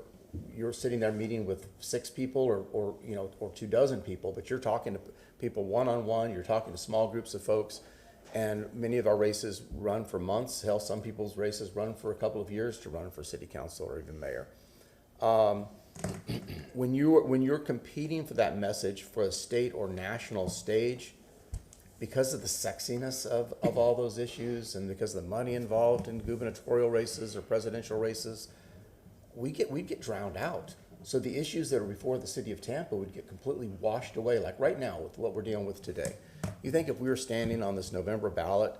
sitting there meeting with 6 people or 24 people, but you're talking to people one-on-one, you're talking to small groups of folks, and many of our races run for months. Hell, some people's races run for a couple of years to run for city council or even mayor. When you're competing for that message for a state or national stage, because of the sexiness of all those issues and because of the money involved in gubernatorial races or presidential races, we get drowned out. So the issues that are before the city of Tampa would get completely washed away, like right now with what we're dealing with today. You think if we were standing on this November ballot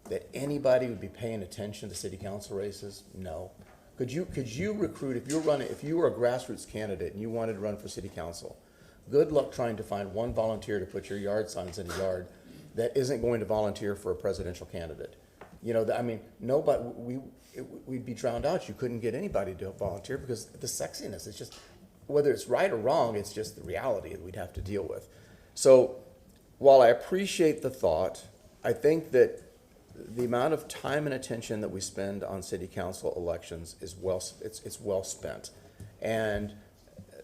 that anybody would be paying attention to city council races? No. Could you recruit, if you were a grassroots candidate and you wanted to run for city council, good luck trying to find one volunteer to put your yard signs in a yard that isn't going to volunteer for a presidential candidate. We'd be drowned out. You couldn't get anybody to volunteer because the sexiness, it's just, whether it's right or wrong, it's just the reality that we'd have to deal with. So while I appreciate the thought, I think that the amount of time and attention that we spend on city council elections is it's well spent. And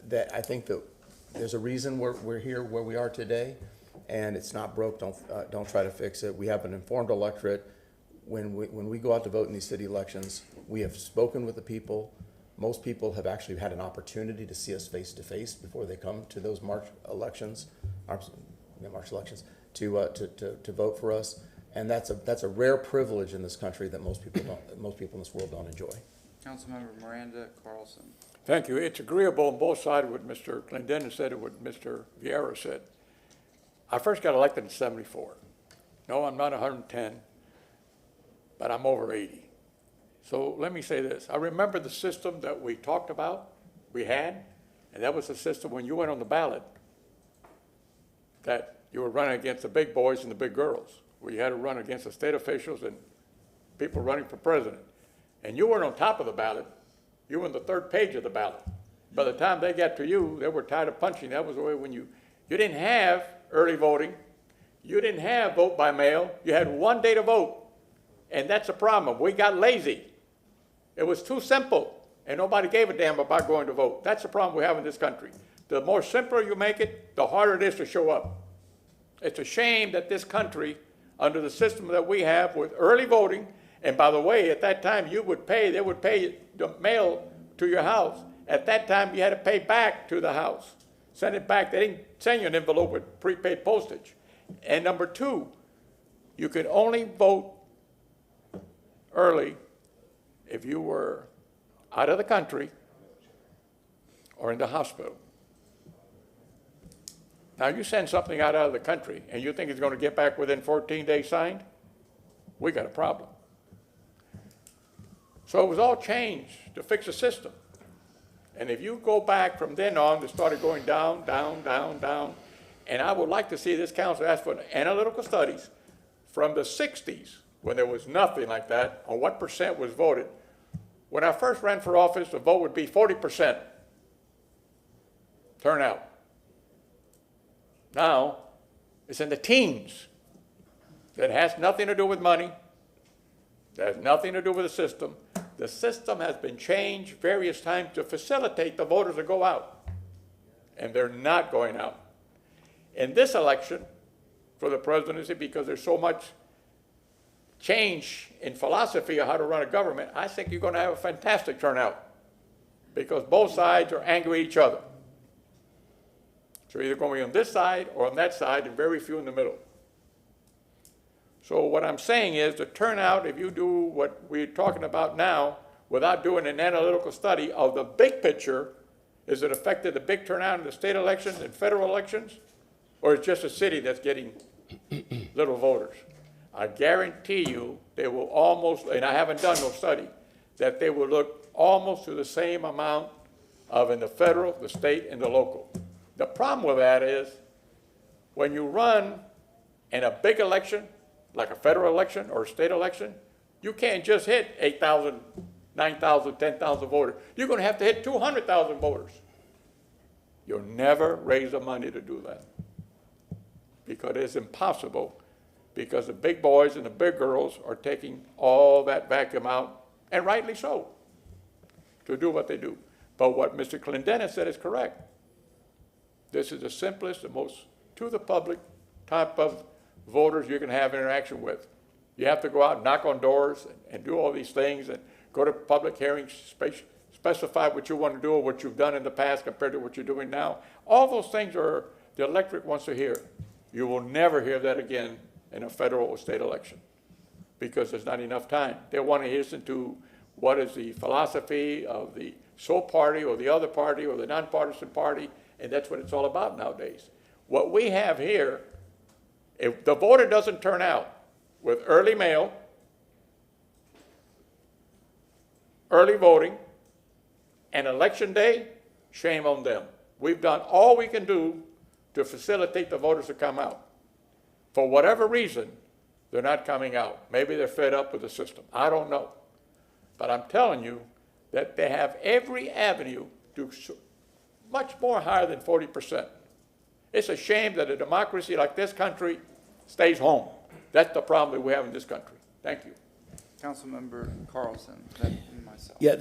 that I think that there's a reason we're here where we are today, and it's not broke, don't try to fix it. We have an informed electorate. When we go out to vote in these city elections, we have spoken with the people. Most people have actually had an opportunity to see us face to face before they come to those March elections to vote for us. And that's a rare privilege in this country that most people in this world don't enjoy. Councilmember Miranda, Carlson. Thank you. It's agreeable on both sides what Mr. Clendenin said and what Mr. Vieira said. I first got elected in '74. No, I'm not 110, but I'm over 80. So let me say this. I remember the system that we talked about, we had, and that was the system when you went on the ballot that you were running against the big boys and the big girls, where you had to run against the state officials and people running for president. And you weren't on top of the ballot. You were on the 3rd page of the ballot. By the time they got to you, they were tired of punching. That was the way when you didn't have early voting. You didn't have vote by mail. You had one day to vote. And that's a problem. We got lazy. It was too simple, and nobody gave a damn about going to vote. That's the problem we have in this country. The more simpler you make it, the harder it is to show up. It's a shame that this country, under the system that we have with early voting, and by the way, at that time they would pay the mail to your house. At that time, you had to pay back to the house. Send it back. They didn't send you an envelope with prepaid postage. And number 2, you could only vote early if you were out of the country or in the hospital. Now, you send something out of the country and you think it's going to get back within 14 days signed, we got a problem. So it was all changed to fix the system. And if you go back from then on, it started going down, down, down, down. And I would like to see this council ask for analytical studies from the 60s, when there was nothing like that, on what percent was voted. When I first ran for office, the vote would be 40% turnout. Now, it's in the teens. That has nothing to do with money. That has nothing to do with the system. The system has been changed various times to facilitate the voters to go out. And they're not going out. In this election for the presidency, because there's so much change in philosophy of how to run a government, I think you're going to have a fantastic turnout because both sides are angry at each other. So either going to be on this side or on that side, and very few in the middle. So what I'm saying is the turnout, if you do what we're talking about now, without doing an analytical study of the big picture, is it affected the big turnout in the state elections and federal elections? Or it's just a city that's getting little voters? I guarantee you they will almost, and I haven't done no study, that they will look almost to the same amount of in the federal, the state, and the local. The problem with that is when you run in a big election, like a federal election or a state election, you can't just hit 8,000, 9,000, 10,000 voters. You're going to have to hit 200,000 voters. You'll never raise the money to do that because it's impossible, because the big boys and the big girls are taking all that vacuum out, and rightly so, to do what they do. But what Mr. Clendenin said is correct. This is the simplest, the most to the public type of voters you can have interaction with. You have to go out and knock on doors and do all these things and go to public hearings, specify what you want to do or what you've done in the past compared to what you're doing now. All those things are the electorate wants to hear. You will never hear that again in a federal or state election because there's not enough time. They want to listen to what is the philosophy of the sole party or the other party or the nonpartisan party, and that's what it's all about nowadays. What we have here, if the voter doesn't turn out with early mail, early voting, and election day, shame on them. We've done all we can do to facilitate the voters to come out. For whatever reason, they're not coming out. Maybe they're fed up with the system. I don't know. But I'm telling you that they have every avenue to much more higher than 40%. It's a shame that a democracy like this country stays home. That's the problem that we have in this country. Thank you. Councilmember Carlson, then myself. Yeah,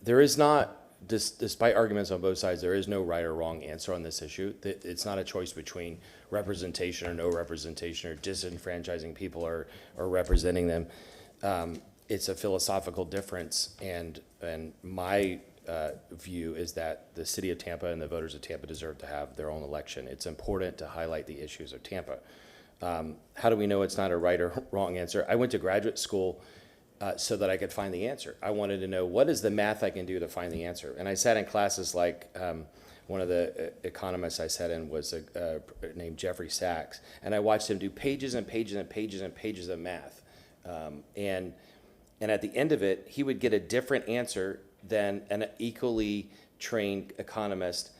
there is not, despite arguments on both sides, there is no right or wrong answer on this issue. It's not a choice between representation or no representation or disenfranchising people or representing them. It's a philosophical difference, and my view is that the city of Tampa and the voters of Tampa deserve to have their own election. It's important to highlight the issues of Tampa. How do we know it's not a right or wrong answer? I went to graduate school so that I could find the answer. I wanted to know what is the math I can do to find the answer. And I sat in classes like one of the economists I sat in was named Jeffrey Sachs, and I watched him do pages and pages and pages and pages of math. And at the end of it, he would get a different answer than an equally trained economist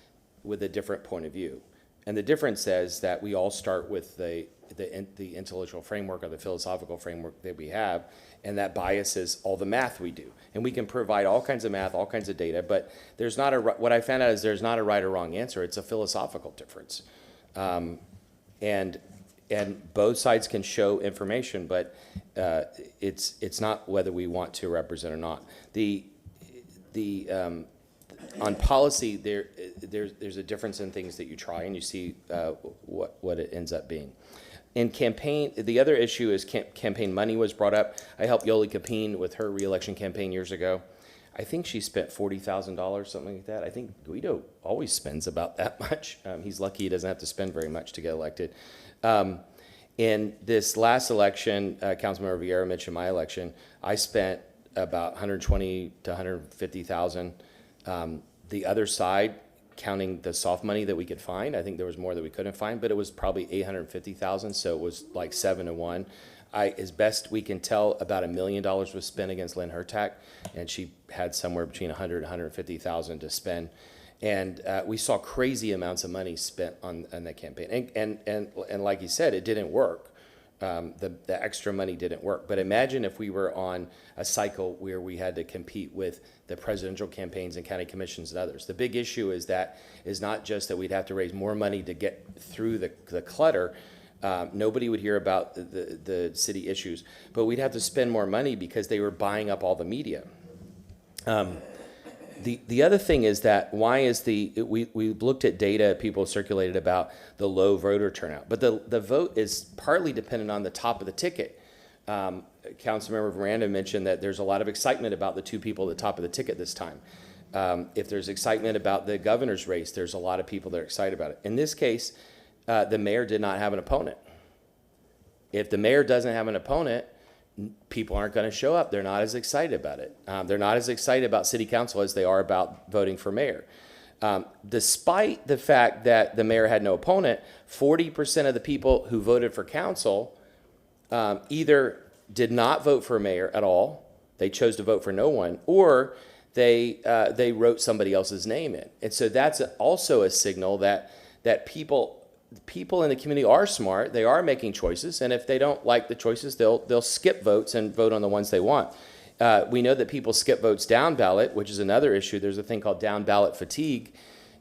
with a different point of view. And the difference is that we all start with the intellectual framework or the philosophical framework that we have, and that biases all the math we do. And we can provide all kinds of math, all kinds of data, but there's not what I found out is there's not a right or wrong answer. It's a philosophical difference. And both sides can show information, but it's not whether we want to represent or not. On policy, there's a difference in things that you try, and you see what it ends up being. In campaign, the other issue is campaign money was brought up. I helped Yoli Capine with her reelection campaign years ago. I think she spent $40,000, something like that. I think Guido always spends about that much. He's lucky he doesn't have to spend very much to get elected. In this last election, Councilmember Vieira mentioned my election, I spent about $120,000 to $150,000. The other side, counting the soft money that we could find, I think there was more that we couldn't find, but it was probably $850,000, so it was like 7 to 1. As best we can tell, about $1 million was spent against Lynn Hurtak, and she had somewhere between 100 and 150,000 to spend. And we saw crazy amounts of money spent on that campaign. And like you said, it didn't work. The extra money didn't work. But imagine if we were on a cycle where we had to compete with the presidential campaigns and county commissions and others. The big issue is not just that we'd have to raise more money to get through the clutter. Nobody would hear about the city issues, but we'd have to spend more money because they were buying up all the media. The other thing is that we looked at data people circulated about the low voter turnout, but the vote is partly dependent on the top of the ticket. Councilmember Miranda mentioned that there's a lot of excitement about the two people at the top of the ticket this time. If there's excitement about the governor's race, there's a lot of people that are excited about it. In this case, the mayor did not have an opponent. If the mayor doesn't have an opponent, people aren't going to show up. They're not as excited about it. They're not as excited about city council as they are about voting for mayor. Despite the fact that the mayor had no opponent, 40% of the people who voted for council either did not vote for mayor at all, they chose to vote for no one, or they wrote somebody else's name in. And so that's also a signal that people in the community are smart. They are making choices, and if they don't like the choices, they'll skip votes and vote on the ones they want. We know that people skip votes down ballot, which is another issue. There's a thing called down ballot fatigue,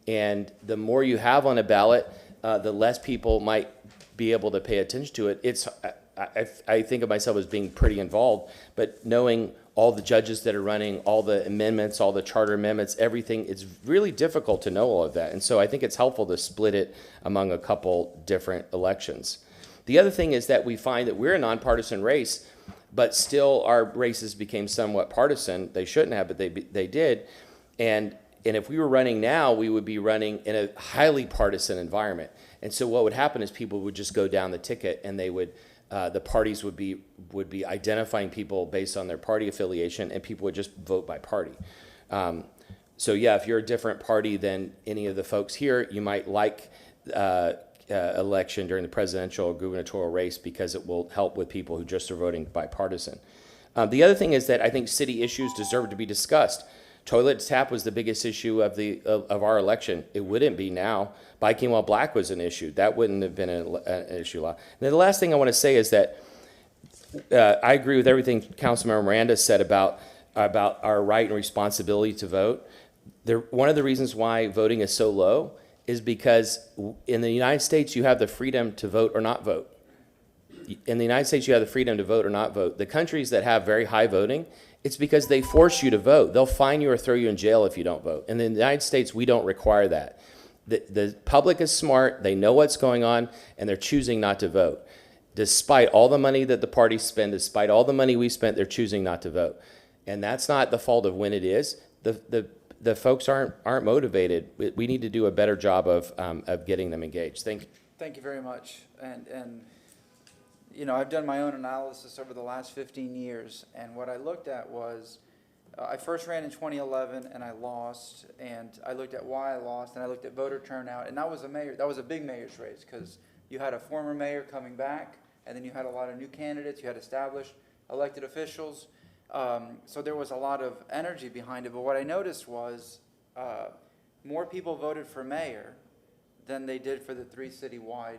and the more you have on a ballot, the less people might be able to pay attention to it. I think of myself as being pretty involved, but knowing all the judges that are running, all the amendments, all the charter amendments, everything, it's really difficult to know all of that. And so I think it's helpful to split it among a couple different elections. The other thing is that we find that we're a nonpartisan race, but still our races became somewhat partisan. They shouldn't have, but they did. And if we were running now, we would be running in a highly partisan environment. And so what would happen is people would just go down the ticket, and they would the parties would be identifying people based on their party affiliation, and people would just vote by party. So yeah, if you're a different party than any of the folks here, you might like election during the presidential or gubernatorial race because it will help with people who just are voting bipartisan. The other thing is that I think city issues deserve to be discussed. Toilet tap was the biggest issue of our election. It wouldn't be now. Biking while black was an issue. That wouldn't have been an issue. And then the last thing I want to say is that I agree with everything Councilmember Miranda said about our right and responsibility to vote. One of the reasons why voting is so low is because in the United States you have the freedom to vote or not vote. In the United States you have the freedom to vote or not vote. The countries that have very high voting, it's because they force you to vote. They'll fine you or throw you in jail if you don't vote. And in the United States, we don't require that. The public is smart, they know what's going on, and they're choosing not to vote. Despite all the money that the parties spend, despite all the money we spent, they're choosing not to vote. And that's not the fault of when it is. The folks aren't motivated. We need to do a better job of getting them engaged. Thank you very much. And you know, I've done my own analysis over the last 15 years, and what I looked at was, I first ran in 2011 and I lost, and I looked at why I lost, and I looked at voter turnout, and that was a big mayor's race, because you had a former mayor coming back, and then you had a lot of new candidates, you had established elected officials, so there was a lot of energy behind it. But what I noticed was more people voted for mayor than they did for the 3 citywide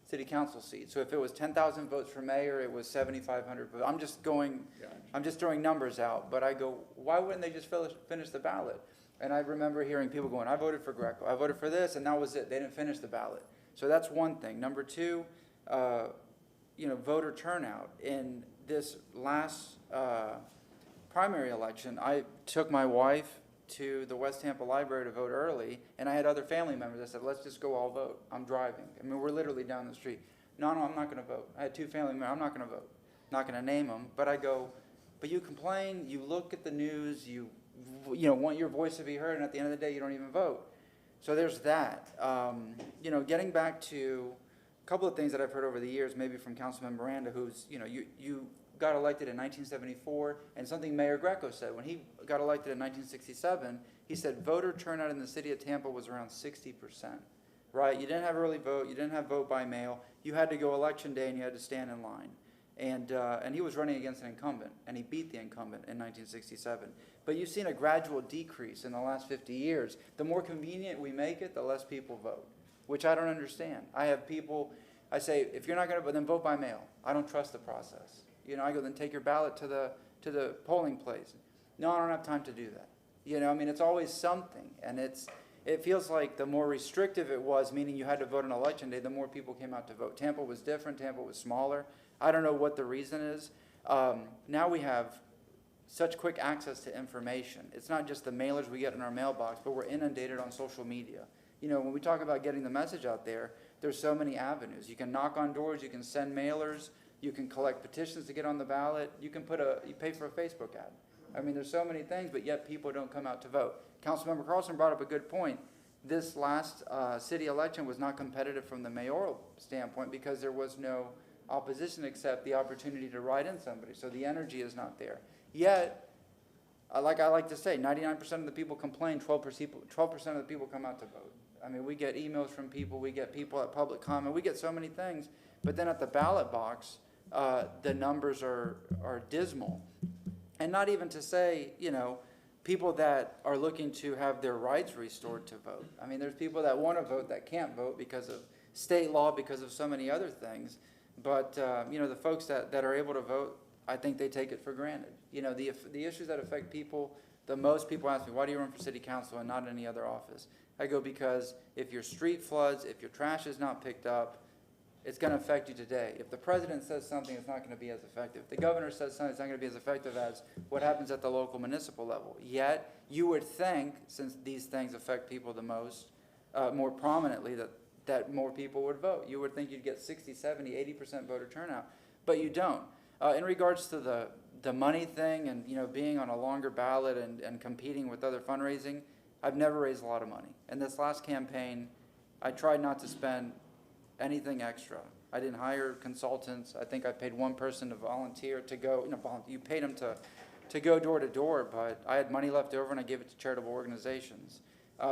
city council seats. So if it was 10,000 votes for mayor, it was 7,500 votes. I'm just throwing numbers out, but I go, why wouldn't they just finish the ballot? And I remember hearing people going, I voted for Greco, I voted for this, and that was it. They didn't finish the ballot. So that's one thing. Number two, voter turnout. In this last primary election, I took my wife to the West Tampa Library to vote early, and I had other family members. I said, let's just go all vote. I'm driving. I mean, we're literally down the street. No, I'm not going to vote. I had 2 family members. I'm not going to vote. Not going to name them. But I go, but you complain, you look at the news, you want your voice to be heard, and at the end of the day, you don't even vote. So there's that. Getting back to a couple of things that I've heard over the years, maybe from Councilman Miranda, who's, you got elected in 1974, and something Mayor Greco said. When he got elected in 1967, he said voter turnout in the city of Tampa was around 60%, right? You didn't have early vote, you didn't have vote by mail, you had to go election day and you had to stand in line. And he was running against an incumbent, and he beat the incumbent in 1967. But you've seen a gradual decrease in the last 50 years. The more convenient we make it, the less people vote, which I don't understand. I have people, I say, if you're not going to vote, then vote by mail. I don't trust the process. I go, then take your ballot to the polling place. No, I don't have time to do that. It's always something, and it feels like the more restrictive it was, meaning you had to vote on election day, the more people came out to vote. Tampa was different. Tampa was smaller. I don't know what the reason is. Now we have such quick access to information. It's not just the mailers we get in our mailbox, but we're inundated on social media. When we talk about getting the message out there, there's so many avenues. You can knock on doors, you can send mailers, you can collect petitions to get on the ballot, you pay for a Facebook ad. There's so many things, but yet people don't come out to vote. Councilmember Carlson brought up a good point. This last city election was not competitive from the mayoral standpoint because there was no opposition except the opportunity to write in somebody. So the energy is not there. Yet, like I like to say, 99% of the people complain, 12% of the people come out to vote. We get emails from people, we get people at public comment, we get so many things. But then at the ballot box, the numbers are dismal. And not even to say, people that are looking to have their rights restored to vote. There's people that want to vote that can't vote because of state law, because of so many other things. But, the folks that are able to vote, I think they take it for granted. The issues that affect people, the most people ask me, why do you run for city council and not any other office? I go, because if your street floods, if your trash is not picked up, it's going to affect you today. If the president says something, it's not going to be as effective. If the governor says something, it's not going to be as effective as what happens at the local municipal level. Yet, you would think, since these things affect people the most, more prominently, that more people would vote. You would think you'd get 60, 70, 80% voter turnout, but you don't. In regards to the money thing and being on a longer ballot and competing with other fundraising, I've never raised a lot of money. In this last campaign, I tried not to spend anything extra. I didn't hire consultants. I think I paid one person to volunteer to go, you paid them to go door to door, but I had money left over and I gave it to charitable organizations.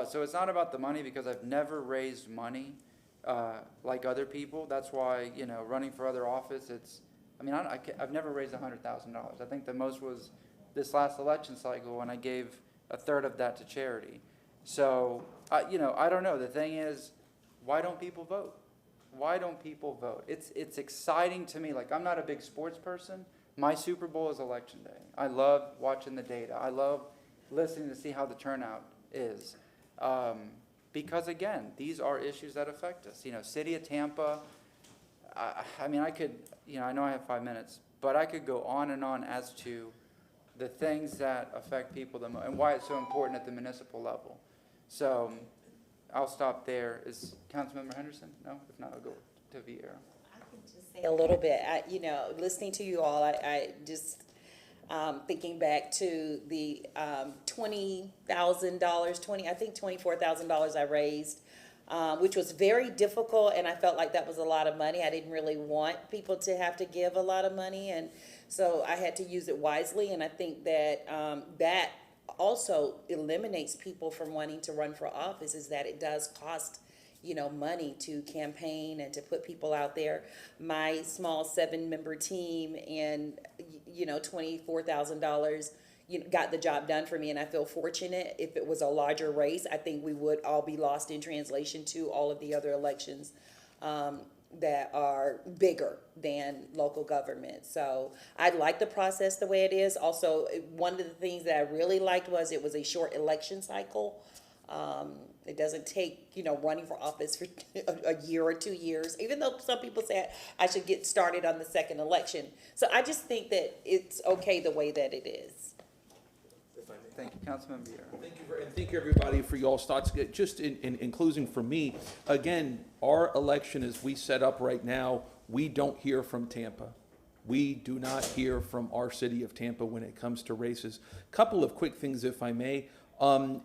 So it's not about the money because I've never raised money like other people. That's why, running for other office, I've never raised $100,000. I think the most was this last election cycle when I gave a third of that to charity. So, I don't know. The thing is, why don't people vote? Why don't people vote? It's exciting to me. Like, I'm not a big sports person. My Super Bowl is election day. I love watching the data. I love listening to see how the turnout is. Because, again, these are issues that affect us. City of Tampa, I could, I know I have 5 minutes, but I could go on and on as to the things that affect people the most and why it's so important at the municipal level. So I'll stop there. Is Councilmember Henderson? No? If not, I'll go to Vieira. I can just say a little bit. Listening to you all, I just thinking back to the $20,000, I think $24,000 I raised, which was very difficult, and I felt like that was a lot of money. I didn't really want people to have to give a lot of money, and so I had to use it wisely, and I think that that also eliminates people from wanting to run for office, is that it does cost money to campaign and to put people out there. My small 7-member team and $24,000 got the job done for me, and I feel fortunate. If it was a larger race, I think we would all be lost in translation to all of the other elections that are bigger than local government. So I like the process the way it is. Also, one of the things that I really liked was it was a short election cycle. It doesn't take, running for office for a year or 2 years, even though some people say I should get started on the second election. So I just think that it's okay the way that it is. Thank you, Councilmember Vieira. Thank you, everybody, for y'all's thoughts. Just in closing for me, again, our election as we set up right now, we don't hear from Tampa. We do not hear from our city of Tampa when it comes to races. Couple of quick things, if I may.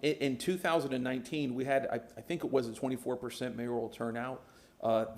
In 2019, we had, I think it was a 24% mayoral turnout.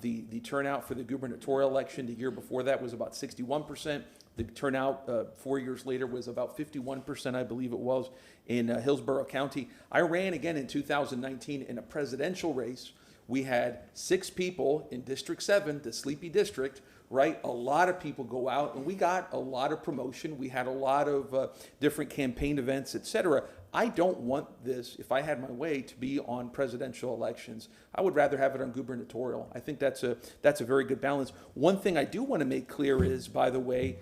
The turnout for the gubernatorial election the year before that was about 61%. The turnout 4 years later was about 51%, I believe it was, in Hillsborough County. I ran again in 2019 in a presidential race We had 6 people in District 7, the sleepy district, right? A lot of people go out, and we got a lot of promotion. We had a lot of different campaign events, et cetera. I don't want this, if I had my way, to be on presidential elections. I would rather have it on gubernatorial. I think that's a very good balance. One thing I do want to make clear is, by the way,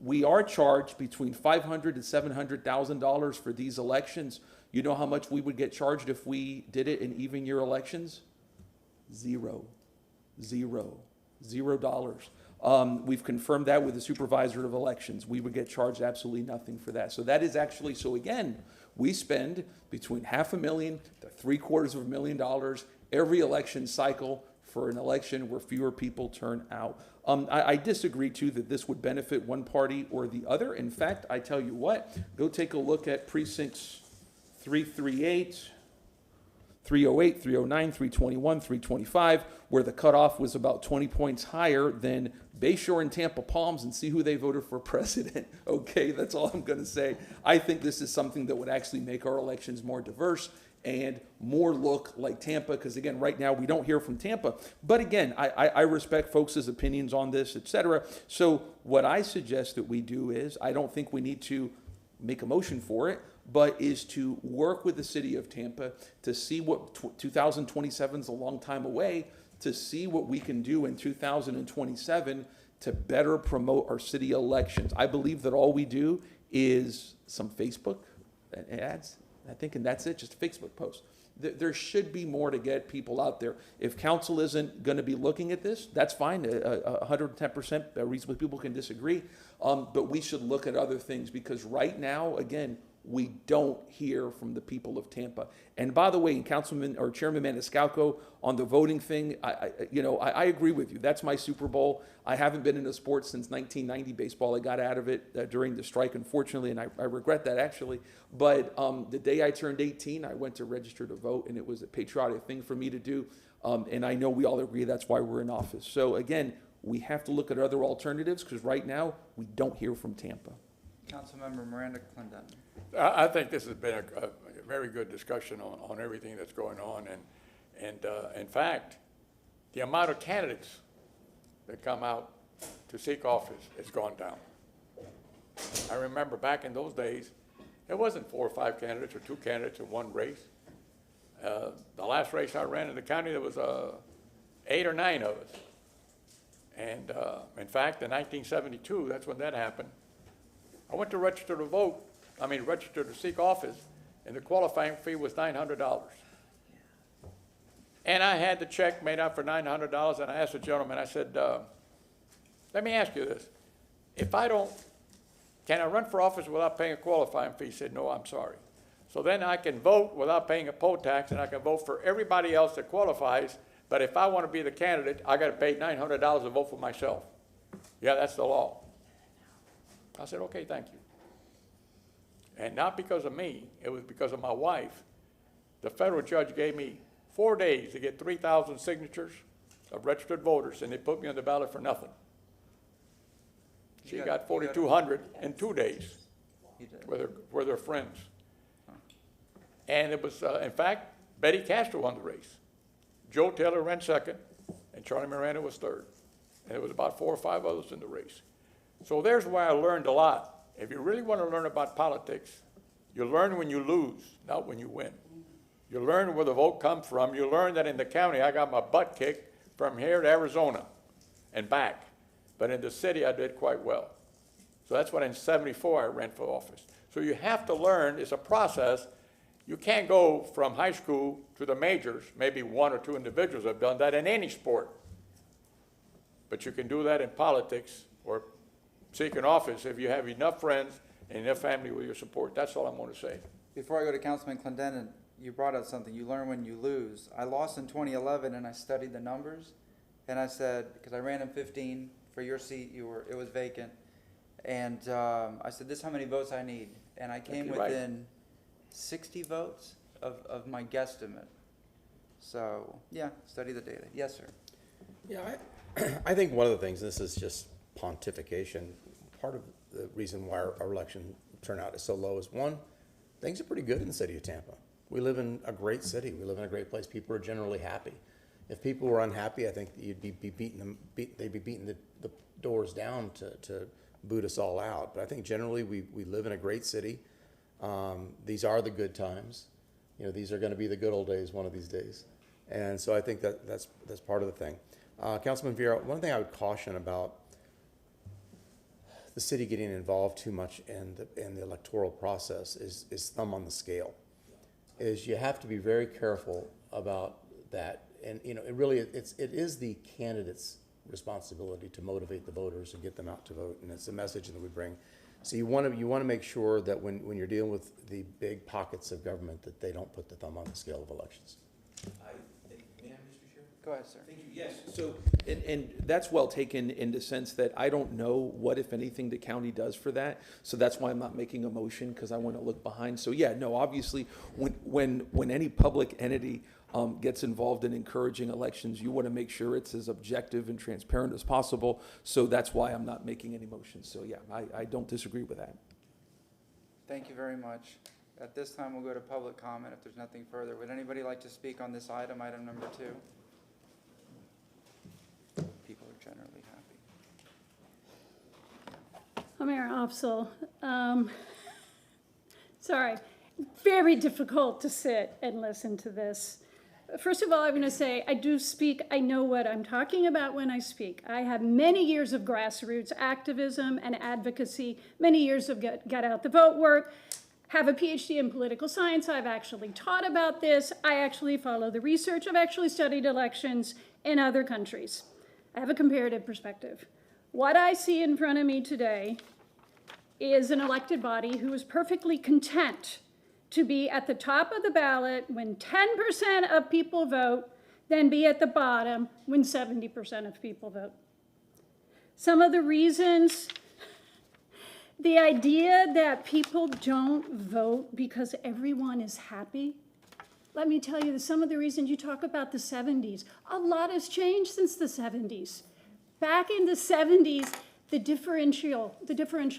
we are charged between $500,000 and $700,000 for these elections. You know how much we would get charged if we did it in even year elections? $0. We've confirmed that with the supervisor of elections. We would get charged absolutely nothing for that. So that is actually, so again, we spend between $500,000 to $750,000 every election cycle for an election where fewer people turn out. I disagree too that this would benefit one party or the other. In fact, I tell you what, go take a look at precincts 338, 308, 309, 321, 325, where the cutoff was about 20 points higher than Bayshore and Tampa Palms, and see who they voted for president. Okay, that's all I'm going to say. I think this is something that would actually make our elections more diverse and more look like Tampa, because again, right now we don't hear from Tampa. But again, I respect folks' opinions on this, et cetera. So what I suggest that we do is, I don't think we need to make a motion for it, but is to work with the city of Tampa to see what 2027 is a long time away, to see what we can do in 2027 to better promote our city elections. I believe that all we do is some Facebook ads, I think, and that's it, just a Facebook post. There should be more to get people out there. If council isn't going to be looking at this, that's fine. 110% reasonable people can disagree, but we should look at other things, because right now, again, we don't hear from the people of Tampa. And by the way, Councilman or Chairman Maniscalco, on the voting thing, I agree with you. That's my Super Bowl. I haven't been in a sport since 1990 baseball. I got out of it during the strike, unfortunately, and I regret that actually. But the day I turned 18, I went to register to vote, and it was a patriotic thing for me to do. And I know we all agree that's why we're in office. So again, we have to look at other alternatives, because right now we don't hear from Tampa. Councilmember Miranda Clendenin. I think this has been a very good discussion on everything that's going on, and in fact, the amount of candidates that come out to seek office has gone down. I remember back in those days, it wasn't 4 or 5 candidates or 2 candidates in one race. The last race I ran in the county, there was 8 or 9 of us. And in fact, in 1972, that's when that happened, I went to register to seek office, and the qualifying fee was $900. And I had the check made out for $900, and I asked the gentleman, I said, let me ask you this. Can I run for office without paying a qualifying fee? He said, no, I'm sorry. So then I can vote without paying a poll tax, and I can vote for everybody else that qualifies, but if I want to be the candidate, I got to pay $900 to vote for myself. Yeah, that's the law. I said, okay, thank you. And not because of me, it was because of my wife. The federal judge gave me 4 days to get 3,000 signatures of registered voters, and they put me on the ballot for nothing. She got 4,200 in 2 days with her friends. And it was, in fact, Betty Castro won the race. Joe Taylor ran second, and Charlie Miranda was third. And there was about 4 or 5 others in the race. So there's where I learned a lot. If you really want to learn about politics, you learn when you lose, not when you win. You learn where the vote comes from. You learn that in the county, I got my butt kicked from here to Arizona and back. But in the city, I did quite well. So that's when in '74 I ran for office. So you have to learn, it's a process. You can't go from high school to the majors. Maybe 1 or 2 individuals have done that in any sport. But you can do that in politics or seeking office if you have enough friends and enough family with your support. That's all I'm going to say. Before I go to Councilman Clendenin, you brought up something. You learn when you lose. I lost in 2011, and I studied the numbers, and I said, because I ran in 15 for your seat, it was vacant, and I said, this is how many votes I need, and I came within 60 votes of my guesstimate. So yeah, study the data. Yes, sir. Yeah, I think one of the things, this is just pontification, part of the reason why our election turnout is so low is, one, things are pretty good in the city of Tampa. We live in a great city. We live in a great place. People are generally happy. if people were unhappy, I think you'd be they'd be beating the doors down to boot us all out. But I think generally we live in a great city. These are the good times. You know, these are going to be the good old days one of these days. And so I think that's part of the thing. Councilman Vieira, one thing I would caution about the city getting involved too much in the electoral process is thumb on the scale. Is you have to be very careful about that. And, you know, it is the candidate's responsibility to motivate the voters and get them out to vote. And it's a message that we bring. So you want to make sure that when you're dealing with the big pockets of government, that they don't put the thumb on the scale of elections. May I, Mr. Chair? Go ahead, sir. Thank you. Yes, so, and that's well taken in the sense that I don't know what, if anything, the county does for that. So that's why I'm not making a motion, because I want to look behind. So yeah, no, obviously, when any public entity gets involved in encouraging elections, you want to make sure it's as objective and transparent as possible. So that's why I'm not making any motions. So yeah, I don't disagree with that. Thank you very much. At this time, we'll go to public comment if there's nothing further. Would anybody like to speak on this item number 2? People are generally happy. Mayor Opsel, sorry, very difficult to sit and listen to this. First of all, I'm going to say I know what I'm talking about when I speak. I have many years of grassroots activism and advocacy, many years of get out the vote work, have a PhD in political science. I've actually taught about this. I actually follow the research. I've actually studied elections in other countries. I have a comparative perspective. What I see in front of me today is an elected body who is perfectly content to be at the top of the ballot when 10% of people vote, then be at the bottom when 70% of people vote. Some of the reasons, the idea that people don't vote because everyone is happy. Let me tell you, some of the reasons you talk about the 70s, a lot has changed since the 70s. Back in the 70s, the differential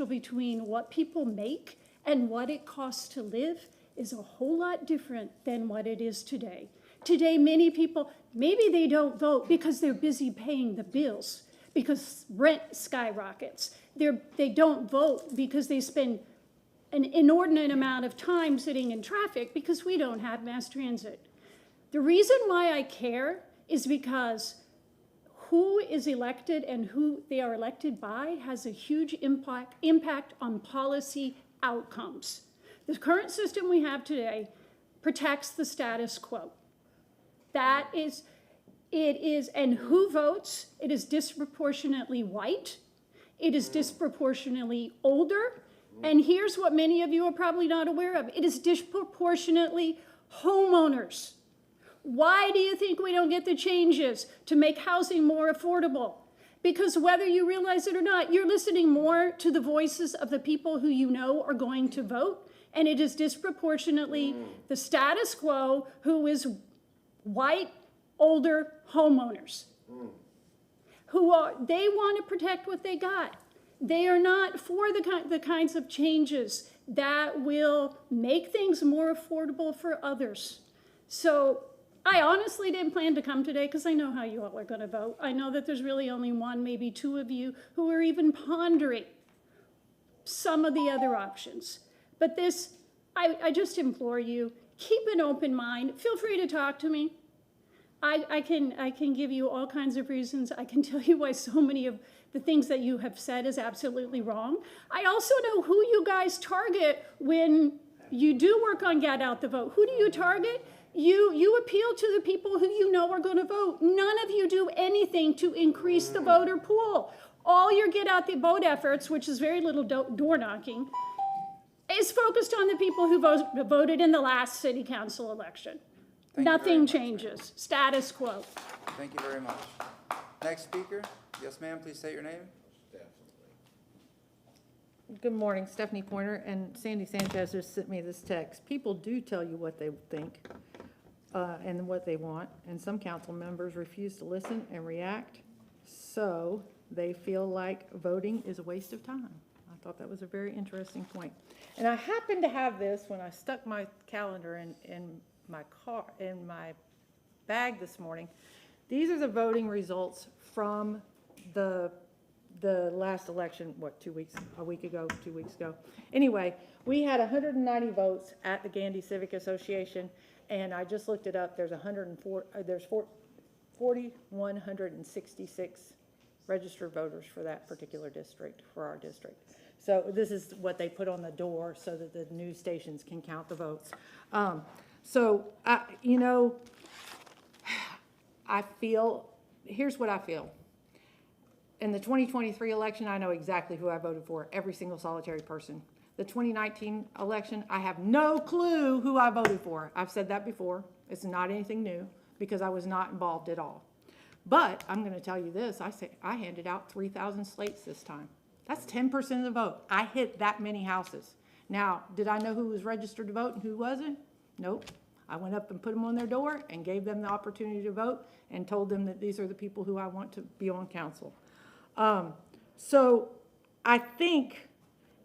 between what people make and what it costs to live is a whole lot different than what it is today. Today, many people, maybe they don't vote because they're busy paying the bills, because rent skyrockets. They don't vote because they spend an inordinate amount of time sitting in traffic because we don't have mass transit. The reason why I care is because who is elected and who they are elected by has a huge impact on policy outcomes. The current system we have today protects the status quo. And who votes? It is disproportionately white. It is disproportionately older. And here's what many of you are probably not aware of. It is disproportionately homeowners. Why do you think we don't get the changes to make housing more affordable? Because whether you realize it or not, you're listening more to the voices of the people who you know are going to vote. And it is disproportionately the status quo who is white, older homeowners. They want to protect what they got. They are not for the kinds of changes that will make things more affordable for others. So I honestly didn't plan to come today because I know how you all are going to vote. I know that there's really only one, maybe two of you who are even pondering some of the other options. But this, I just implore you, keep an open mind. Feel free to talk to me. I can give you all kinds of reasons. I can tell you why so many of the things that you have said is absolutely wrong. I also know who you guys target when you do work on Get Out the Vote. Who do you target? You appeal to the people who you know are going to vote. None of you do anything to increase the voter pool. All your Get Out the Vote efforts, which is very little door knocking, is focused on the people who voted in the last city council election. Nothing changes. Status quo. Thank you very much. Next speaker. Yes, ma'am. Please state your name. Good morning, Stephanie Pointer, and Sandy Sanchez just sent me this text. People do tell you what they think and what they want, and some council members refuse to listen and react, so they feel like voting is a waste of time. I thought that was a very interesting point. And I happened to have this when I stuck my calendar in my car, in my bag this morning. these are the voting results from the last election, what, 2 weeks, a week ago, 2 weeks ago. Anyway, we had 190 votes at the Gandy Civic Association, and I just looked it up, there's 4,166 registered voters for that particular district, for our district. So this is what they put on the door so that the news stations can count the votes. You know, I feel, here's what I feel. In the 2023 election, I know exactly who I voted for, every single solitary person. The 2019 election, I have no clue who I voted for. I've said that before. It's not anything new because I was not involved at all. But I'm going to tell you this, I handed out 3,000 slates this time. That's 10% of the vote. I hit that many houses. Now, did I know who was registered to vote and who wasn't? Nope. I went up and put them on their door and gave them the opportunity to vote and told them that these are the people who I want to be on council. So I think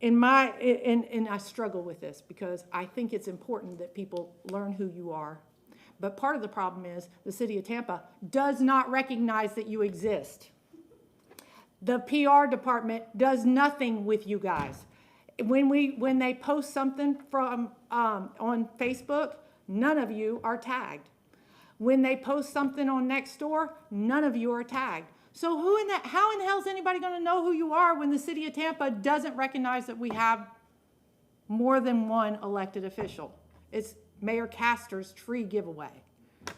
and I struggle with this because I think it's important that people learn who you are. But part of the problem is the city of Tampa does not recognize that you exist. The PR department does nothing with you guys. When they post something from on Facebook, none of you are tagged. When they post something on Nextdoor, none of you are tagged. So how in the hell is anybody going to know who you are when the city of Tampa doesn't recognize that we have more than one elected official? It's Mayor Castor's tree giveaway.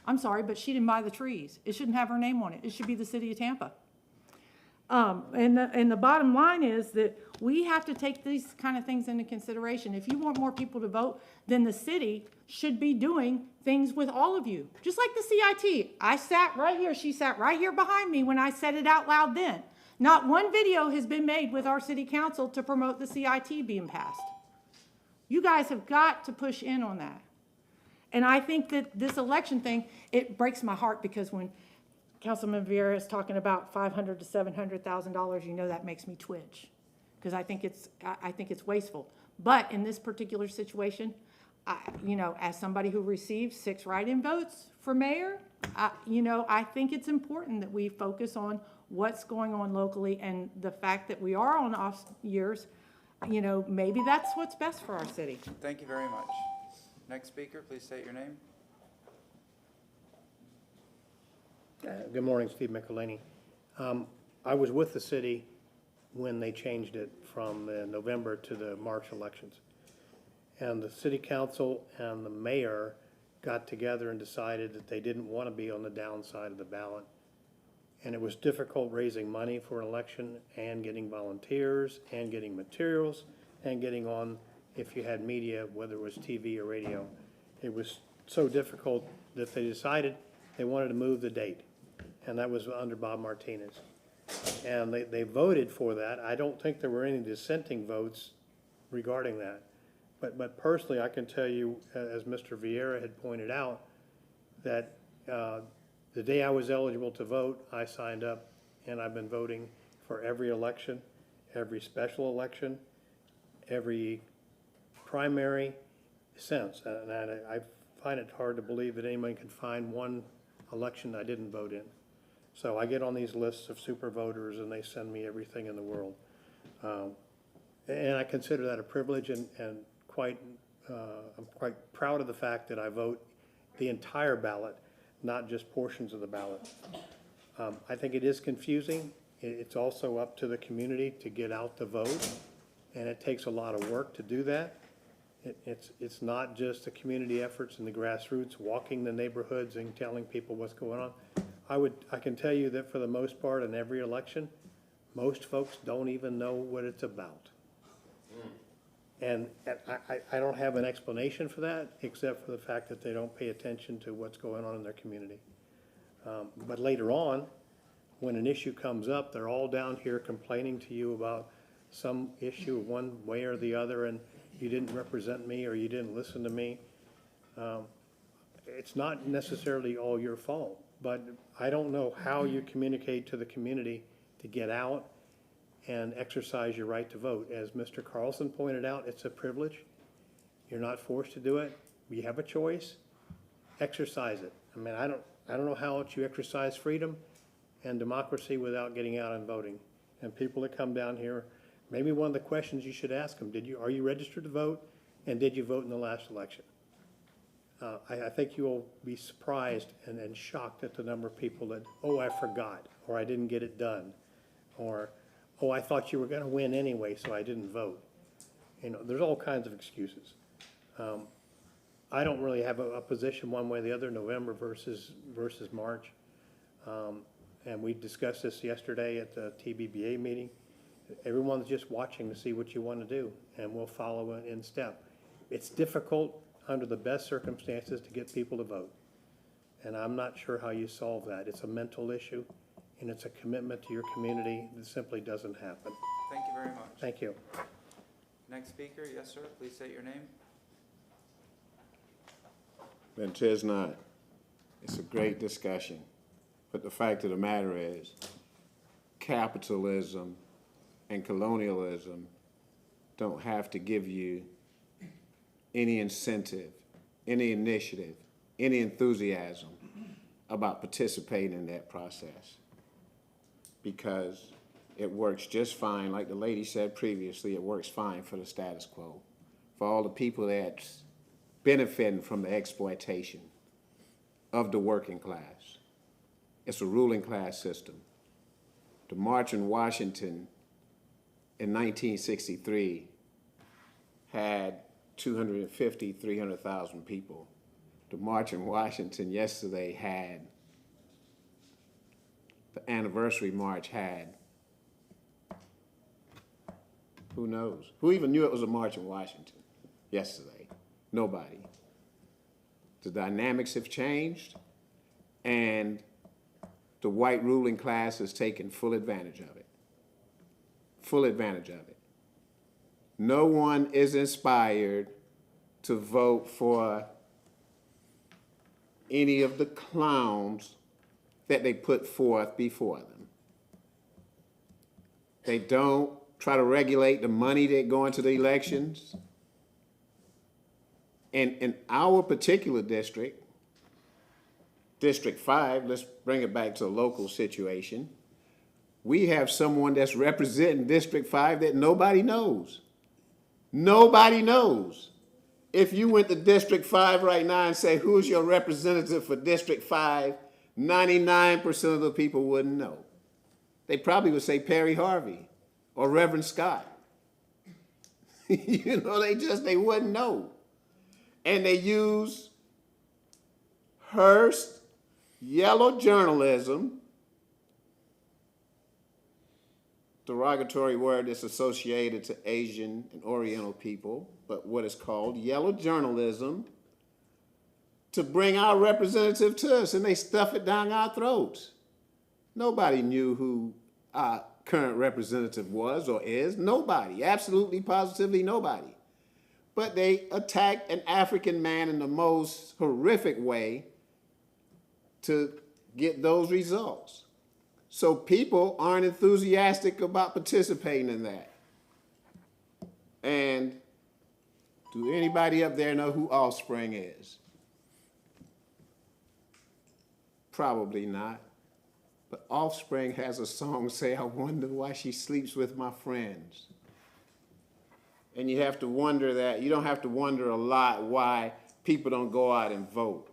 I'm sorry, but she didn't buy the trees. It shouldn't have her name on it. It should be the city of Tampa. And the bottom line is that we have to take these kind of things into consideration. If you want more people to vote, then the city should be doing things with all of you. Just like the CIT. I sat right here. She sat right here behind me when I said it out loud then. Not one video has been made with our city council to promote the CIT being passed. You guys have got to push in on that. And I think that this election thing, it breaks my heart because when Councilman Vieira is talking about $500,000 to $700,000, you know that makes me twitch because I think it's wasteful. But in this particular situation, as somebody who received 6 write-in votes for mayor, I think it's important that we focus on what's going on locally and the fact that we are on off years, maybe that's what's best for our city. Thank you very much. Next speaker, please state your name. Good morning, Steve Michelini. I was with the city when they changed it from the November to the March elections. And the city council and the mayor got together and decided that they didn't want to be on the downside of the ballot. And it was difficult raising money for an election and getting volunteers and getting materials and getting on, if you had media, whether it was TV or radio. It was so difficult that they decided they wanted to move the date. And that was under Bob Martinez. And they voted for that. I don't think there were any dissenting votes regarding that. But personally, I can tell you, as Mr. Vieira had pointed out, that the day I was eligible to vote, I signed up, and I've been voting for every election, every special election, every primary since. And I find it hard to believe that anyone can find one election I didn't vote in. So I get on these lists of super voters, and they send me everything in the world. And I consider that a privilege, and I'm quite proud of the fact that I vote the entire ballot, not just portions of the ballot. I think it is confusing. It's also up to the community to get out the vote, and it takes a lot of work to do that. It's not just the community efforts and the grassroots, walking the neighborhoods and telling people what's going on. I can tell you that for the most part in every election, most folks don't even know what it's about. And I don't have an explanation for that, except for the fact that they don't pay attention to what's going on in their community. But later on, when an issue comes up, they're all down here complaining to you about some issue one way or the other, and you didn't represent me or you didn't listen to me. It's not necessarily all your fault, but I don't know how you communicate to the community to get out and exercise your right to vote. As Mr. Carlson pointed out, it's a privilege. You're not forced to do it. You have a choice. Exercise it. I mean, I I don't know how else you exercise freedom and democracy without getting out and voting. And people that come down here, maybe one of the questions you should ask them, are you registered to vote? And did you vote in the last election? I think you will be surprised and shocked at the number of people that, oh, I forgot, or I didn't get it done, or, oh, I thought you were gonna win anyway, so I didn't vote. You know, there's all kinds of excuses. I don't really have a position one way or the other, November versus March. And we discussed this yesterday at the TBBA meeting. Everyone's just watching to see what you want to do, and we'll follow in step. It's difficult under the best circumstances to get people to vote. And I'm not sure how you solve that. It's a mental issue, and it's a commitment to your community that simply doesn't happen. Thank you very much. Thank you. Next speaker, yes, sir, please state your name. Then 'tis not. It's a great discussion. But the fact of the matter is, capitalism and colonialism don't have to give you any incentive, any initiative, any enthusiasm about participating in that process. Because it works just fine, like the lady said previously, it works fine for the status quo, for all the people that's benefiting from the exploitation of the working class. It's a ruling class system. The March in Washington in 1963 had 250, 300,000 people. The March in Washington yesterday had, the anniversary march had, who knows? Who even knew it was a March in Washington yesterday? Nobody. The dynamics have changed, and the white ruling class has taken full advantage of it. Full advantage of it. No one is inspired to vote for any of the clowns that they put forth before them. They don't try to regulate the money that go into the elections. And in our particular district, District 5, let's bring it back to a local situation, we have someone that's representing District 5 that nobody knows. Nobody knows. If you went to District 5 right now and say, who's your representative for District 5, 99% of the people wouldn't know. They probably would say Perry Harvey or Reverend Scott. You know, they wouldn't know. And they use Hearst yellow journalism, derogatory word that's associated to Asian and Oriental people, but what is called yellow journalism, to bring our representative to us, and they stuff it down our throats. Nobody knew who our current representative was or is. Nobody, absolutely, positively nobody. But they attacked an African man in the most horrific way to get those results. So people aren't enthusiastic about participating in that. And do anybody up there know who Offspring is? Probably not. But Offspring has a song say, I wonder why she sleeps with my friends. And you have to wonder that. You don't have to wonder a lot why people don't go out and vote.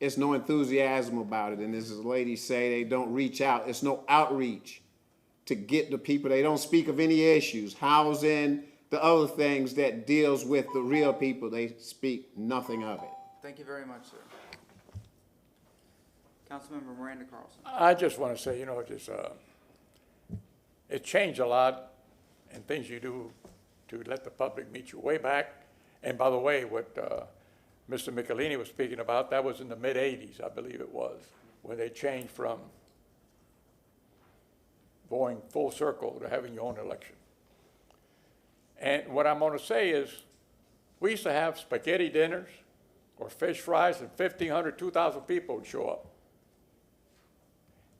It's no enthusiasm about it. And as the ladies say, they don't reach out. It's no outreach to get the people. They don't speak of any issues, housing, the other things that deals with the real people. They speak nothing of it. Thank you very much, sir. Councilmember Miranda Carlson. I just want to say, you know, it changed a lot in things you do to let the public meet you way back. And by the way, what Mr. Michelini was speaking about, that was in the mid-'80s, I believe it was, when they changed from going full circle to having your own election. And what I'm going to say is, we used to have spaghetti dinners or fish fries, and 1,500, 2,000 people would show up.